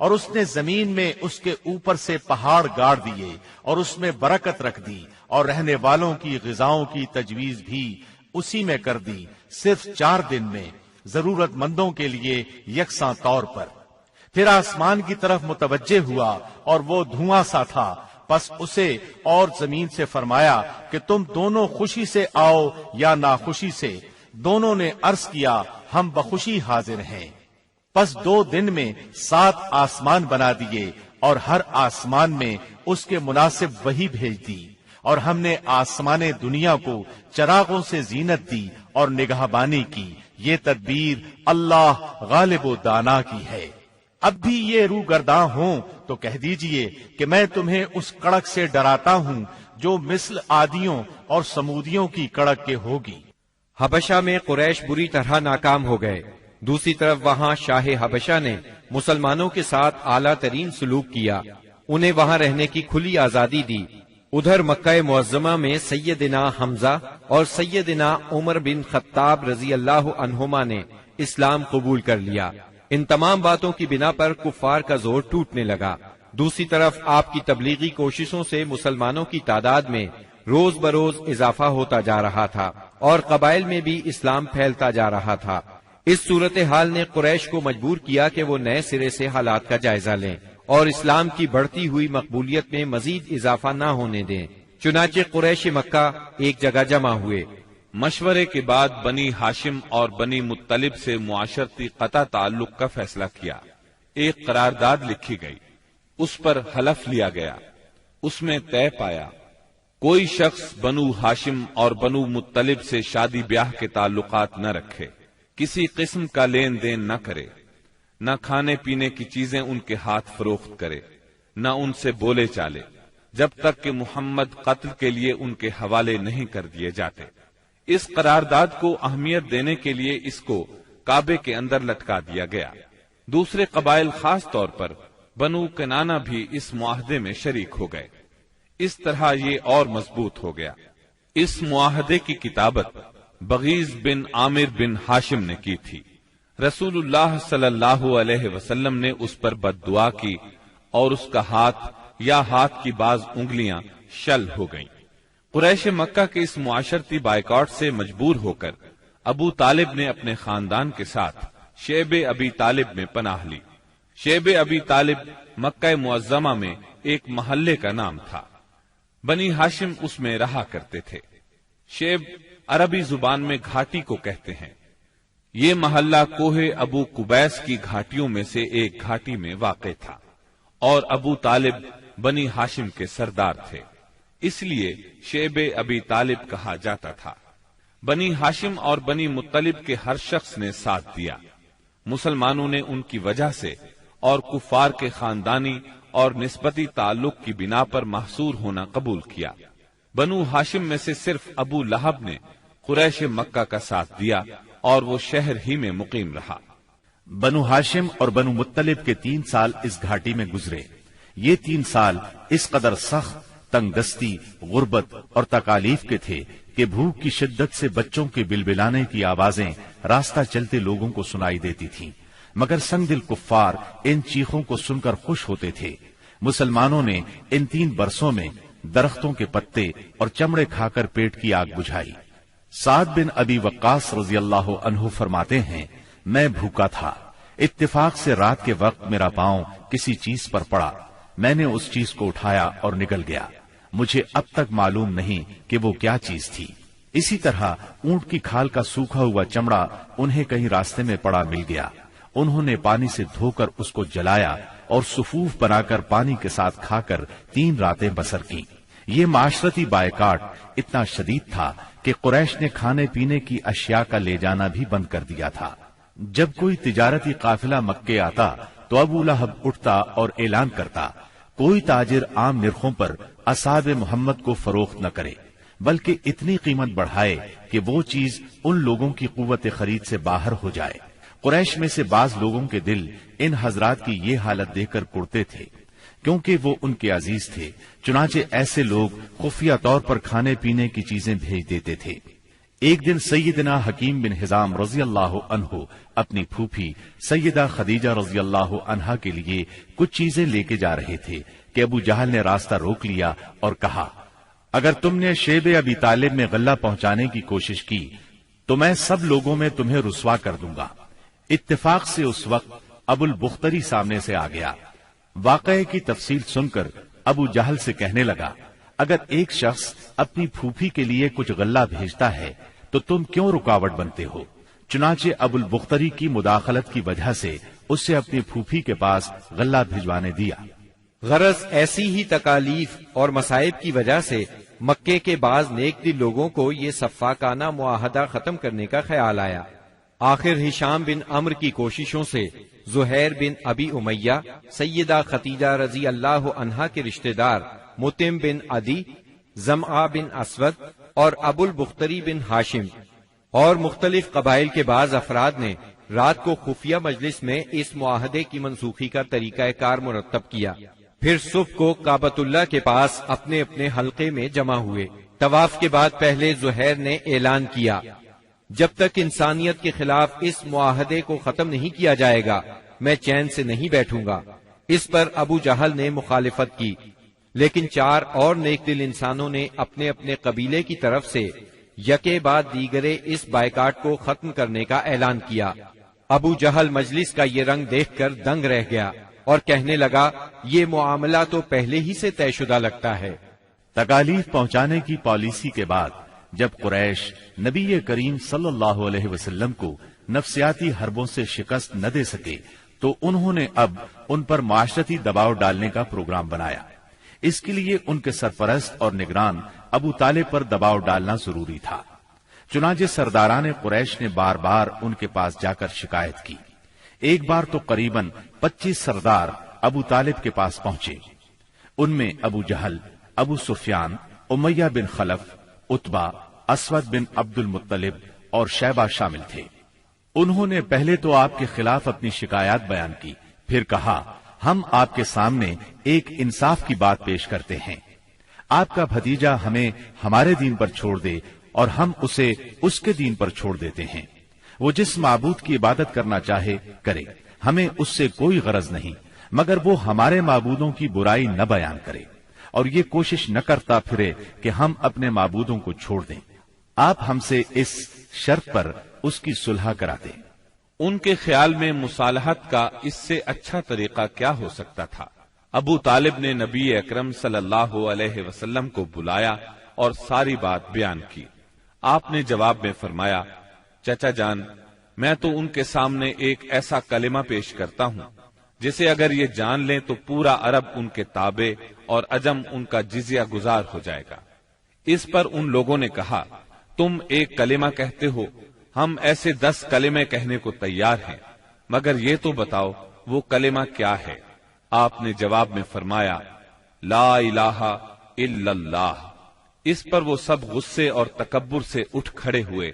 اور اس نے زمین میں اس کے اوپر سے پہاڑ گاڑ دیے اور اس میں برکت رکھ دی، اور رہنے والوں کی غذاؤں کی تجویز بھی اسی میں کر دی، صرف 4 دن میں، ضرورت مندوں کے لیے یکساں طور پر۔ پھر آسمان کی طرف متوجہ ہوا اور وہ دھواں سا تھا، پس اسے اور زمین سے فرمایا کہ تم دونوں خوشی سے آؤ یا ناخوشی سے۔ دونوں نے عرض کیا ہم بخوشی حاضر ہیں۔ پس 2 دن میں 7 آسمان بنا دیے اور ہر آسمان میں اس کے مناسب وحی بھیج دی، اور ہم نے آسمان دنیا کو چراغوں سے زینت دی اور نگہبانی کی۔ یہ تدبیر اللہ غالب و دانا کی ہے۔ اب بھی یہ روگرداں ہوں تو کہہ دیجئے کہ میں تمہیں اس کڑک سے ڈراتا ہوں جو مثل عادیوں اور سمودیوں کی کڑک کے ہوگی۔ حبشہ میں قریش بری طرح ناکام ہو گئے۔ دوسری طرف وہاں شاہ حبشہ نے مسلمانوں کے ساتھ اعلیٰ ترین سلوک کیا، انہیں وہاں رہنے کی کھلی آزادی دی۔ ادھر مکہ معظمہ میں سیدنا حمزہ اور سیدنا عمر بن خطاب رضی اللہ عنہما نے اسلام قبول کر لیا۔ ان تمام باتوں کی بنا پر کفار کا زور ٹوٹنے لگا۔ دوسری طرف آپ کی تبلیغی کوششوں سے مسلمانوں کی تعداد میں روز بروز اضافہ ہوتا جا رہا تھا اور قبائل میں بھی اسلام پھیلتا جا رہا تھا۔ اس صورتحال نے قریش کو مجبور کیا کہ وہ نئے سرے سے حالات کا جائزہ لیں اور اسلام کی بڑھتی ہوئی مقبولیت میں مزید اضافہ نہ ہونے دیں۔ چنانچہ قریش مکہ ایک جگہ جمع ہوئے۔ مشورے کے بعد بنی ہاشم اور بنی مطلب سے معاشرتی قطع تعلق کا فیصلہ کیا۔ ایک قرارداد لکھی گئی، اس پر حلف لیا گیا، اس میں طے پایا کوئی شخص بنو ہاشم اور بنو مطلب سے شادی بیاہ کے تعلقات نہ رکھے، کسی قسم کا لین دین نہ کرے، نہ کھانے پینے کی چیزیں ان کے ہاتھ فروخت کرے، نہ ان سے بولے چالے، جب تک کہ محمد قتل کے لیے ان کے حوالے نہیں کر دیے جاتے۔ اس قرارداد کو اہمیت دینے کے لیے اس کو کعبے کے اندر لٹکا دیا گیا۔ دوسرے قبائل خاص طور پر بنو کنانہ بھی اس معاہدے میں شریک ہو گئے۔ اس طرح یہ اور مضبوط ہو گیا۔ اس معاہدے کی کتابت بغیض بن عامر بن ہاشم نے کی تھی۔ رسول اللہ صلی اللہ علیہ وسلم نے اس پر بد دعا کی اور اس کا ہاتھ یا ہاتھ کی بعض انگلیاں شل ہو گئیں۔ قریش مکہ کے اس معاشرتی بائیکاٹ سے مجبور ہو کر ابو طالب نے اپنے خاندان کے ساتھ شیب ابی طالب میں پناہ لی۔ شیب ابی طالب مکہ معظمہ میں ایک محلے کا نام تھا۔ بنی ہاشم اس میں رہا کرتے تھے۔ شیب عربی زبان میں گھاٹی کو کہتے ہیں۔ یہ محلہ کوہ ابو قبیس کی گھاٹیوں میں سے ایک گھاٹی میں واقع تھا اور ابو طالب بنی ہاشم کے سردار تھے، اس لیے شیب ابی طالب کہا جاتا تھا۔ بنی ہاشم اور بنی مطلب کے ہر شخص نے ساتھ دیا۔ مسلمانوں نے ان کی وجہ سے اور کفار کے خاندانی اور نسبتی تعلق کی بنا پر محصور ہونا قبول کیا۔ بنو ہاشم میں سے صرف ابو لہب نے قریش مکہ کا ساتھ دیا اور وہ شہر ہی میں مقیم رہا۔ بنو ہاشم اور بنو مطلب کے 3 سال اس گھاٹی میں گزرے۔ یہ 3 سال اس قدر سخت، تنگ دستی، غربت اور تکالیف کے تھے کہ بھوک کی شدت سے بچوں کے بلبلانے کی آوازیں راستہ چلتے لوگوں کو سنائی دیتی تھیں، مگر سنگ دل کفار ان چیخوں کو سن کر خوش ہوتے تھے۔ مسلمانوں نے ان 3 برسوں میں درختوں کے پتے اور چمڑے کھا کر پیٹ کی آگ بجھائی۔ سعد بن ابی وقاص رضی اللہ عنہ فرماتے ہیں، میں بھوکا تھا، اتفاق سے رات کے وقت میرا پاؤں کسی چیز پر پڑا، میں نے اس چیز کو اٹھایا اور نگل گیا، مجھے اب تک معلوم نہیں کہ وہ کیا چیز تھی۔ اسی طرح اونٹ کی کھال کا سوکھا ہوا چمڑا انہیں کہیں راستے میں پڑا مل گیا، انہوں نے پانی سے دھو کر اس کو جلایا اور صفوف بنا کر پانی کے ساتھ کھا کر 3 راتیں بسر کی۔ یہ معاشرتی بائیکاٹ اتنا شدید تھا کہ قریش نے کھانے پینے کی اشیاء کا لے جانا بھی بند کر دیا تھا۔ جب کوئی تجارتی قافلہ مکے آتا تو ابو لہب اٹھتا اور اعلان کرتا، کوئی تاجر عام نرخوں پر اصحاب محمد کو فروخت نہ کرے، بلکہ اتنی قیمت بڑھائے کہ وہ چیز ان لوگوں کی قوت خرید سے باہر ہو جائے۔ قریش میں سے بعض لوگوں کے دل ان حضرات کی یہ حالت دیکھ کر کڑتے تھے، کیونکہ وہ ان کے عزیز تھے، چنانچہ ایسے لوگ خفیہ طور پر کھانے پینے کی چیزیں بھیج دیتے تھے۔ ایک دن سیدنا حکیم بن حزام رضی اللہ عنہ اپنی پھوپھی سیدہ خدیجہ رضی اللہ عنہا کے لیے کچھ چیزیں لے کے جا رہے تھے کہ ابو جہل نے راستہ روک لیا اور کہا، اگر تم نے شیب ابی طالب میں غلہ پہنچانے کی کوشش کی تو میں سب لوگوں میں تمہیں رسوا کر دوں گا۔ اتفاق سے اس وقت ابو البختری سامنے سے آ گیا۔ واقعے کی تفصیل سن کر ابو جہل سے کہنے لگا، اگر ایک شخص اپنی پھوپھی کے لیے کچھ غلہ بھیجتا ہے تو تم کیوں رکاوٹ بنتے ہو؟ چنانچہ ابو البختری کی مداخلت کی وجہ سے اس سے اپنی پھوپھی کے پاس غلہ بھجوانے دیا۔ غرض ایسی ہی تکالیف اور مصائب کی وجہ سے مکے کے بعض نیک دل لوگوں کو یہ سفاکانہ معاہدہ ختم کرنے کا خیال آیا۔ آخر ہشام بن عمرو کی کوششوں سے زہیر بن ابی امیہ، سیدہ خدیجہ رضی اللہ عنہا کے رشتہ دار متم بن عدی، زمعہ بن اسود اور ابو البختری بن ہاشم اور مختلف قبائل کے بعض افراد نے رات کو خفیہ مجلس میں اس معاہدے کی منسوخی کا طریقہ کار مرتب کیا۔ پھر صبح کو کعبۃ اللہ کے پاس اپنے اپنے حلقے میں جمع ہوئے۔ طواف کے بعد پہلے زہیر نے اعلان کیا، جب تک انسانیت کے خلاف اس معاہدے کو ختم نہیں کیا جائے گا میں چین سے نہیں بیٹھوں گا۔ اس پر ابو جہل نے مخالفت کی، لیکن 4 اور نیک دل انسانوں نے اپنے اپنے قبیلے کی طرف سے یکے بعد دیگرے اس بائیکاٹ کو ختم کرنے کا اعلان کیا۔ ابو جہل مجلس کا یہ رنگ دیکھ کر دنگ رہ گیا اور کہنے لگا، یہ معاملہ تو پہلے ہی سے طے شدہ لگتا ہے۔ تکالیف پہنچانے کی پالیسی کے بعد جب قریش نبی کریم صلی اللہ علیہ وسلم کو نفسیاتی حربوں سے شکست نہ دے سکے تو انہوں نے اب ان پر معاشرتی دباؤ ڈالنے کا پروگرام بنایا۔ اس کے لیے ان کے سرپرست اور نگران ابو طالب پر دباؤ ڈالنا ضروری تھا۔ چنانچہ سرداران قریش نے بار بار ان کے پاس جا کر شکایت کی۔ ایک بار تو قریباً 25 سردار ابو طالب کے پاس پہنچے۔ ان میں ابو جہل، ابو سفیان، امیہ بن خلف، عتبہ، اسود بن عبد المطلب اور شیبہ شامل تھے۔ انہوں نے پہلے تو آپ کے خلاف اپنی شکایات بیان کی، پھر کہا ہم آپ کے سامنے ایک انصاف کی بات پیش کرتے ہیں۔ آپ کا بھتیجا ہمیں ہمارے دین پر چھوڑ دے اور ہم اسے اس کے دین پر چھوڑ دیتے ہیں۔ وہ جس معبود کی عبادت کرنا چاہے کرے، ہمیں اس سے کوئی غرض نہیں، مگر وہ ہمارے معبودوں کی برائی نہ بیان کرے اور یہ کوشش نہ کرتا پھرے کہ ہم اپنے معبودوں کو چھوڑ دیں۔ آپ ہم سے اس شرط پر اس کی صلح کراتے۔ ان کے خیال میں مصالحت کا اس سے اچھا طریقہ کیا ہو سکتا تھا۔ ابو طالب نے نبی اکرم صلی اللہ علیہ وسلم کو بلایا اور ساری بات بیان کی۔ آپ نے جواب میں فرمایا، چچا جان، میں تو ان کے سامنے ایک ایسا کلمہ پیش کرتا ہوں جسے اگر یہ جان لیں تو پورا عرب ان کے تابع اور عجم ان کا جزیہ گزار ہو جائے گا۔ اس پر ان لوگوں نے کہا، تم ایک کلمہ کہتے ہو، ہم ایسے 10 کلمے کہنے کو تیار ہیں، مگر یہ تو بتاؤ وہ کلمہ کیا ہے؟ آپ نے جواب میں فرمایا، لا الہ الا اللہ۔ اس پر وہ سب غصے اور تکبر سے اٹھ کھڑے ہوئے۔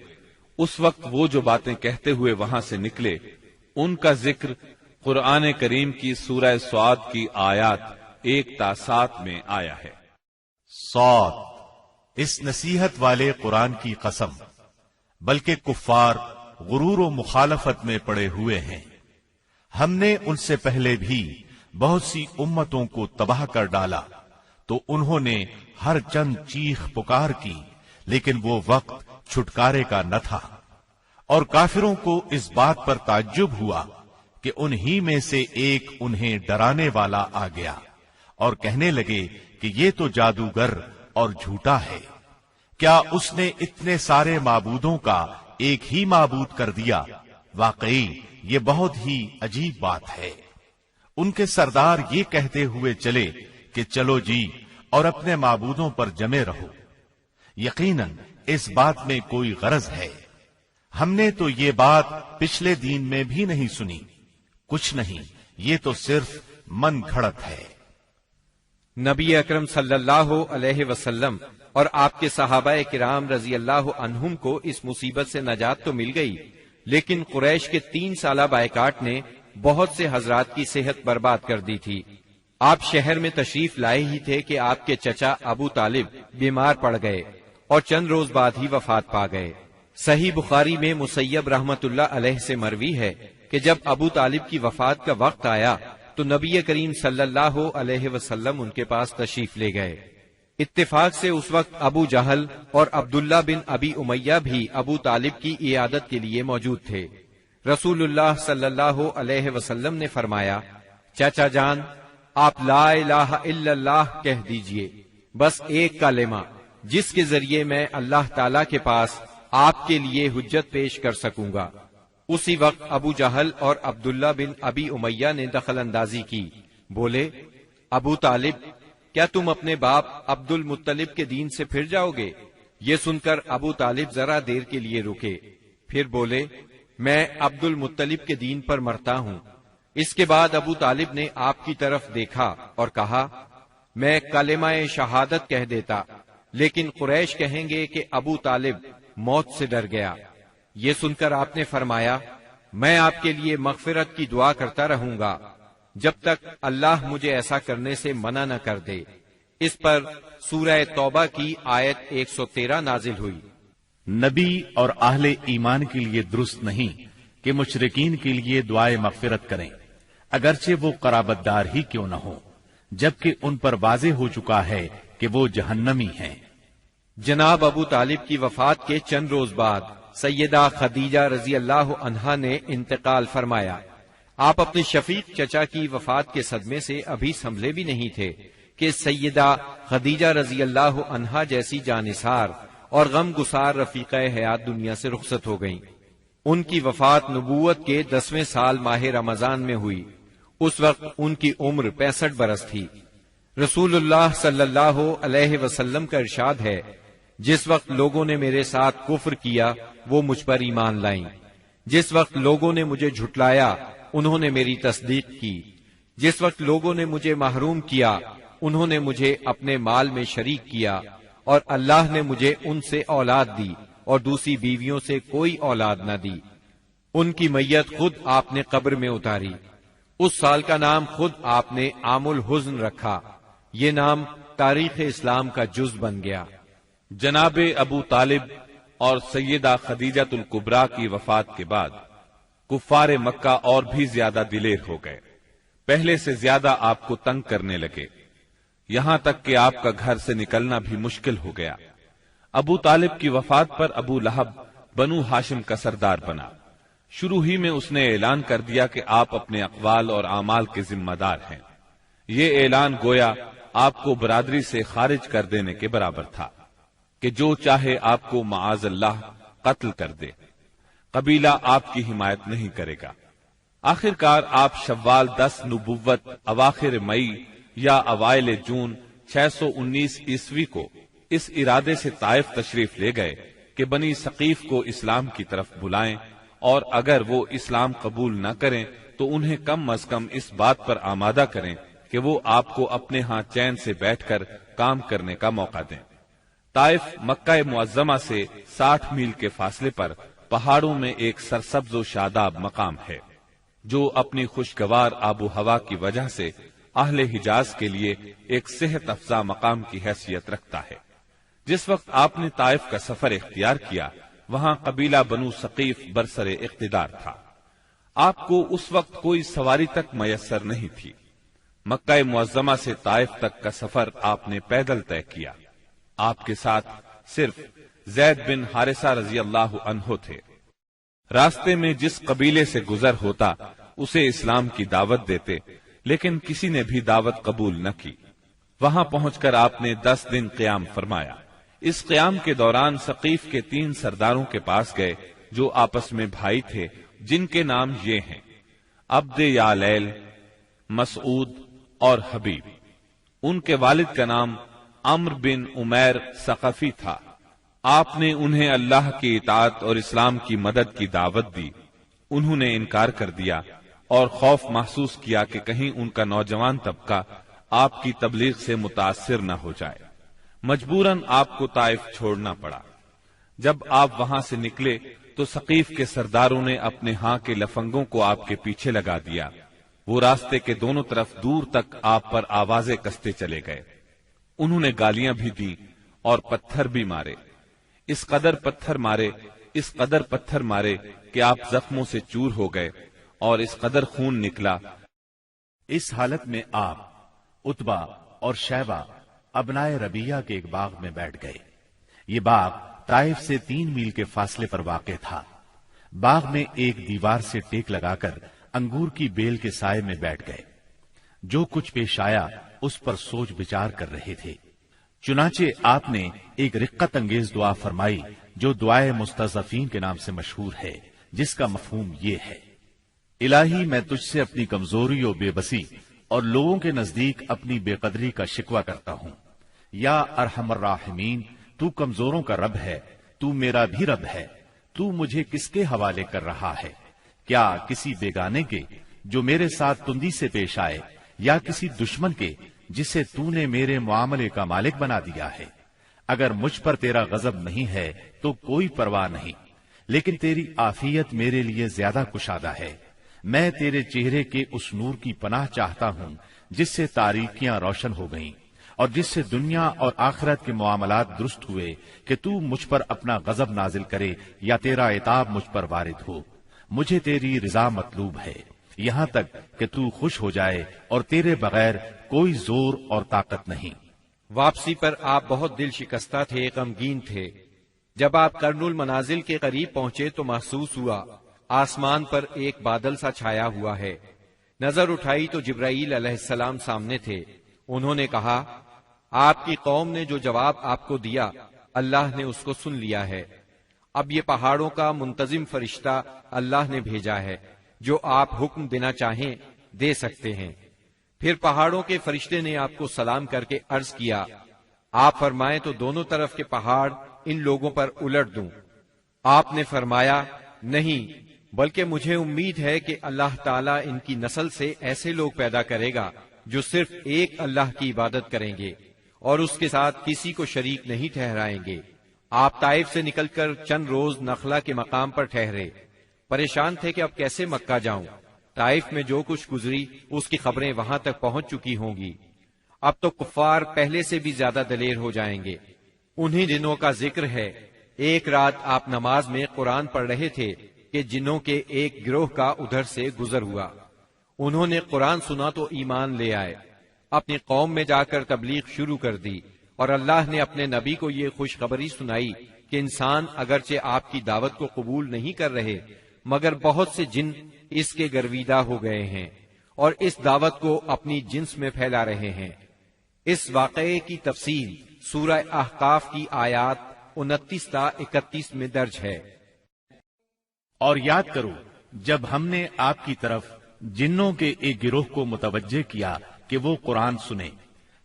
اس وقت وہ جو باتیں کہتے ہوئے وہاں سے نکلے ان کا ذکر قرآن کریم کی سورہ صاد کی آیات 1 تا 7 میں آیا ہے۔ صاد، اس نصیحت والے قرآن کی قسم، بلکہ کفار غرور و مخالفت میں پڑے ہوئے ہیں۔ ہم نے ان سے پہلے بھی بہت سی امتوں کو تباہ کر ڈالا تو انہوں نے ہر چند چیخ پکار کی، لیکن وہ وقت چھٹکارے کا نہ تھا۔ اور کافروں کو اس بات پر تعجب ہوا کہ انہی میں سے ایک انہیں ڈرانے والا آ گیا اور کہنے لگے کہ یہ تو جادوگر اور جھوٹا ہے۔ کیا اس نے اتنے سارے معبودوں کا ایک ہی معبود کر دیا؟ واقعی یہ بہت ہی عجیب بات ہے۔ ان کے سردار یہ کہتے ہوئے چلے کہ چلو جی اور اپنے معبودوں پر جمے رہو، یقیناً اس بات میں کوئی غرض ہے۔ ہم نے تو یہ بات پچھلے دین میں بھی نہیں سنی، کچھ نہیں، یہ تو صرف من گھڑت ہے۔ نبی اکرم صلی اللہ علیہ وسلم اور آپ کے صحابہ کرام رضی اللہ عنہم کو اس مصیبت سے نجات تو مل گئی، لیکن قریش کے 3 سالہ بائیکاٹ نے بہت سے حضرات کی صحت برباد کر دی تھی۔ آپ شہر میں تشریف لائے ہی تھے کہ آپ کے چچا ابو طالب بیمار پڑ گئے اور چند روز بعد ہی وفات پا گئے۔ صحیح بخاری میں مسیب رحمت اللہ علیہ سے مروی ہے کہ جب ابو طالب کی وفات کا وقت آیا تو نبی کریم صلی اللہ علیہ وسلم ان کے پاس تشریف لے گئے۔ اتفاق سے اس وقت ابو جہل اور عبداللہ بن ابی امیہ بھی ابو طالب کی عیادت کے لیے موجود تھے۔ رسول اللہ صلی اللہ علیہ وسلم نے فرمایا، چچا جان، آپ لا الہ الا اللہ کہہ دیجئے، بس ایک کلمہ جس کے ذریعے میں اللہ تعالی کے پاس آپ کے لیے حجت پیش کر سکوں گا۔ اسی وقت ابو جہل اور عبداللہ بن ابی امیہ نے دخل اندازی کی، بولے، ابو طالب، کیا تم اپنے باپ عبد المطلب کے دین سے پھر جاؤ گے؟ یہ سن کر ابو طالب ذرا دیر کے لیے رکے، پھر بولے، میں عبد المطلب کے دین پر مرتا ہوں۔ اس کے بعد ابو طالب نے آپ کی طرف دیکھا اور کہا، میں کلمہ شہادت کہہ دیتا، لیکن قریش کہیں گے کہ ابو طالب موت سے ڈر گیا۔ یہ سن کر آپ نے فرمایا، میں آپ کے لیے مغفرت کی دعا کرتا رہوں گا جب تک اللہ مجھے ایسا کرنے سے منع نہ کر دے۔ اس پر سورہ توبہ کی آیت 113 نازل ہوئی۔ نبی اور اہل ایمان کے لیے درست نہیں کہ مشرکین کے لیے دعائے مغفرت کریں، اگرچہ وہ قرابت دار ہی کیوں نہ ہو، جبکہ ان پر واضح ہو چکا ہے کہ وہ جہنمی ہیں۔ جناب ابو طالب کی وفات کے چند روز بعد سیدہ خدیجہ رضی اللہ عنہا نے انتقال فرمایا۔ آپ اپنے شفیق چچا کی وفات کے صدمے سے ابھی سنبھلے بھی نہیں تھے کہ سیدہ خدیجہ رضی اللہ عنہا جیسی جانثار اور غم گسار رفیقہ حیات دنیا سے رخصت ہو گئیں۔ ان کی وفات نبوت کے 10ویں سال ماہ رمضان میں ہوئی۔ اس وقت ان کی عمر 65 برس تھی۔ رسول اللہ صلی اللہ علیہ وسلم کا ارشاد ہے، جس وقت لوگوں نے میرے ساتھ کفر کیا وہ مجھ پر ایمان لائیں، جس وقت لوگوں نے مجھے جھٹلایا انہوں نے میری تصدیق کی، جس وقت لوگوں نے مجھے محروم کیا انہوں نے مجھے اپنے مال میں شریک کیا، اور اللہ نے مجھے ان سے اولاد دی اور دوسری بیویوں سے کوئی اولاد نہ دی۔ ان کی میت خود آپ نے قبر میں اتاری۔ اس سال کا نام خود آپ نے عام الحزن رکھا۔ یہ نام تاریخ اسلام کا جز بن گیا۔ جناب ابو طالب اور سیدہ خدیجہ الکبریٰ کی وفات کے بعد کفار مکہ اور بھی زیادہ دلیر ہو گئے، پہلے سے زیادہ آپ کو تنگ کرنے لگے، یہاں تک کہ آپ کا گھر سے نکلنا بھی مشکل ہو گیا۔ ابو طالب کی وفات پر ابو لہب بنو ہاشم کا سردار بنا۔ شروع ہی میں اس نے اعلان کر دیا کہ آپ اپنے اقوال اور اعمال کے ذمہ دار ہیں۔ یہ اعلان گویا آپ کو برادری سے خارج کر دینے کے برابر تھا کہ جو چاہے آپ کو معاذ اللہ قتل کر دے، قبیلہ آپ کی حمایت نہیں کرے گا۔ آخر کار آپ شوال 10 نبوت اواخر مئی یا اوائل جون 619 عیسوی کو اس ارادے سے طائف تشریف لے گئے کہ بنی ثقیف کو اسلام کی طرف بلائیں، اور اگر وہ اسلام قبول نہ کریں تو انہیں کم از کم اس بات پر آمادہ کریں کہ وہ آپ کو اپنے ہاں چین سے بیٹھ کر کام کرنے کا موقع دیں۔ طائف مکہ معظمہ سے 60 میل کے فاصلے پر پہاڑوں میں ایک سرسبز و شاداب مقام ہے، جو اپنی خوشگوار آب و ہوا کی وجہ سے اہل حجاز کے لیے ایک صحت افزا مقام کی حیثیت رکھتا ہے۔ جس وقت آپ نے طائف کا سفر اختیار کیا، وہاں قبیلہ بنو ثقیف برسر اقتدار تھا۔ آپ کو اس وقت کوئی سواری تک میسر نہیں تھی۔ مکہ معظمہ سے طائف تک کا سفر آپ نے پیدل طے کیا۔ آپ کے ساتھ صرف زید بن حارثہ رضی اللہ عنہ تھے۔ راستے میں جس قبیلے سے گزر ہوتا اسے اسلام کی دعوت دیتے، لیکن کسی نے بھی دعوت قبول نہ کی۔ وہاں پہنچ کر آپ نے 10 دن قیام فرمایا۔ اس قیام کے دوران ثقیف کے 3 سرداروں کے پاس گئے جو آپس میں بھائی تھے، جن کے نام یہ ہیں: عبد یالیل، مسعود اور حبیب۔ ان کے والد کا نام عمرو بن عمیر ثقفی تھا۔ آپ نے انہیں اللہ کی اطاعت اور اسلام کی مدد کی دعوت دی۔ انہوں نے انکار کر دیا اور خوف محسوس کیا کہ کہیں ان کا نوجوان طبقہ آپ کی تبلیغ سے متاثر نہ ہو جائے۔ مجبوراً آپ کو طائف چھوڑنا پڑا۔ جب آپ وہاں سے نکلے تو ثقیف کے سرداروں نے اپنے ہاں کے لفنگوں کو آپ کے پیچھے لگا دیا۔ وہ راستے کے دونوں طرف دور تک آپ پر آوازیں کستے چلے گئے۔ انہوں نے گالیاں بھی دی اور پتھر بھی مارے۔ اس قدر پتھر مارے کہ آپ زخموں سے چور ہو گئے اور اس قدر خون نکلا۔ اس حالت میں آپ عتبہ اور شیبہ ابنائے ربیہ کے ایک باغ میں بیٹھ گئے۔ یہ باغ طائف سے 3 میل کے فاصلے پر واقع تھا۔ باغ میں ایک دیوار سے ٹیک لگا کر انگور کی بیل کے سائے میں بیٹھ گئے۔ جو کچھ پیش آیا اس پر سوچ بچار کر رہے تھے۔ چنانچہ آپ نے ایک رقت انگیز دعا فرمائی جو دعائے مستضعفین کے نام سے مشہور ہے، جس کا مفہوم یہ ہے: الہی میں تجھ سے اپنی کمزوری و بے بسی اور لوگوں کے نزدیک اپنی بے قدری کا شکوہ کرتا ہوں۔ یا ارحم الراحمین، تو کمزوروں کا رب ہے، تو میرا بھی رب ہے۔ تو مجھے کس کے حوالے کر رہا ہے؟ کیا کسی بیگانے کے جو میرے ساتھ تندی سے پیش آئے، یا کسی دشمن کے جسے تو نے میرے معاملے کا مالک بنا دیا ہے؟ اگر مجھ پر تیرا غضب نہیں ہے تو کوئی پرواہ نہیں، لیکن تیری عافیت میرے لیے زیادہ کشادہ ہے۔ میں تیرے چہرے کے اس نور کی پناہ چاہتا ہوں جس سے تاریکیاں روشن ہو گئیں اور جس سے دنیا اور آخرت کے معاملات درست ہوئے، کہ تو مجھ پر اپنا غضب نازل کرے یا تیرا عتاب مجھ پر وارد ہو۔ مجھے تیری رضا مطلوب ہے، یہاں تک کہ تو خوش ہو جائے، اور تیرے بغیر کوئی زور اور طاقت نہیں۔ واپسی پر آپ بہت دل شکستہ تھے، غمگین تھے۔ جب آپ قرن المنازل کے قریب پہنچے تو محسوس ہوا آسمان پر ایک بادل سا چھایا ہوا ہے۔ نظر اٹھائی تو جبرائیل علیہ السلام سامنے تھے۔ انہوں نے کہا، آپ کی قوم نے جو جواب آپ کو دیا اللہ نے اس کو سن لیا ہے۔ اب یہ پہاڑوں کا منتظم فرشتہ اللہ نے بھیجا ہے، جو آپ حکم دینا چاہیں دے سکتے ہیں۔ پھر پہاڑوں کے فرشتے نے آپ کو سلام کر کے عرض کیا، آپ فرمائیں تو دونوں طرف کے پہاڑ ان لوگوں پر الٹ دوں۔ آپ نے فرمایا، نہیں، بلکہ مجھے امید ہے کہ اللہ تعالیٰ ان کی نسل سے ایسے لوگ پیدا کرے گا جو صرف ایک اللہ کی عبادت کریں گے اور اس کے ساتھ کسی کو شریک نہیں ٹھہرائیں گے۔ آپ طائف سے نکل کر چند روز نخلا کے مقام پر ٹھہرے، پریشان تھے کہ اب کیسے مکہ جاؤں۔ طائف میں جو کچھ گزری اس کی خبریں وہاں تک پہنچ چکی ہوں گی۔ اب تو کفار پہلے سے بھی زیادہ دلیر ہو جائیں گے۔ انہی دنوں کا ذکر ہے، ایک رات آپ نماز میں قرآن پڑھ رہے تھے کہ جنوں کے ایک گروہ کا ادھر سے گزر ہوا۔ انہوں نے قرآن سنا تو ایمان لے آئے، اپنی قوم میں جا کر تبلیغ شروع کر دی، اور اللہ نے اپنے نبی کو یہ خوشخبری سنائی کہ انسان اگرچہ آپ کی دعوت کو قبول نہیں کر رہے، مگر بہت سے جن اس کے گرویدہ ہو گئے ہیں اور اس دعوت کو اپنی جنس میں پھیلا رہے ہیں۔ اس واقعے کی تفصیل سورہ احقاف کی آیات 29 تا 31 میں درج ہے۔ اور یاد کرو جب ہم نے آپ کی طرف جنوں کے ایک گروہ کو متوجہ کیا کہ وہ قرآن سنے،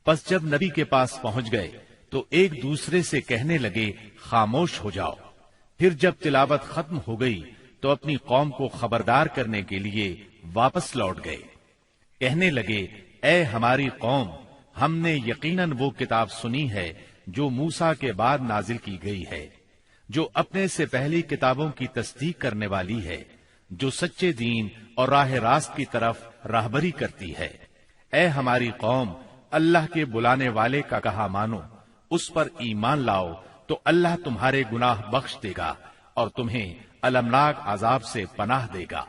پس جب نبی کے پاس پہنچ گئے تو ایک دوسرے سے کہنے لگے خاموش ہو جاؤ۔ پھر جب تلاوت ختم ہو گئی تو اپنی قوم کو خبردار کرنے کے لیے واپس لوٹ گئے، کہنے لگے، اے ہماری قوم، ہم نے یقیناً وہ کتاب سنی ہے جو موسیٰ کے بعد نازل کی گئی ہے، جو اپنے سے پہلی کتابوں کی تصدیق کرنے والی ہے، جو سچے دین اور راہ راست کی طرف راہبری کرتی ہے۔ اے ہماری قوم، اللہ کے بلانے والے کا کہا مانو، اس پر ایمان لاؤ تو اللہ تمہارے گناہ بخش دے گا اور تمہیں المناک عذاب سے پناہ دے گا۔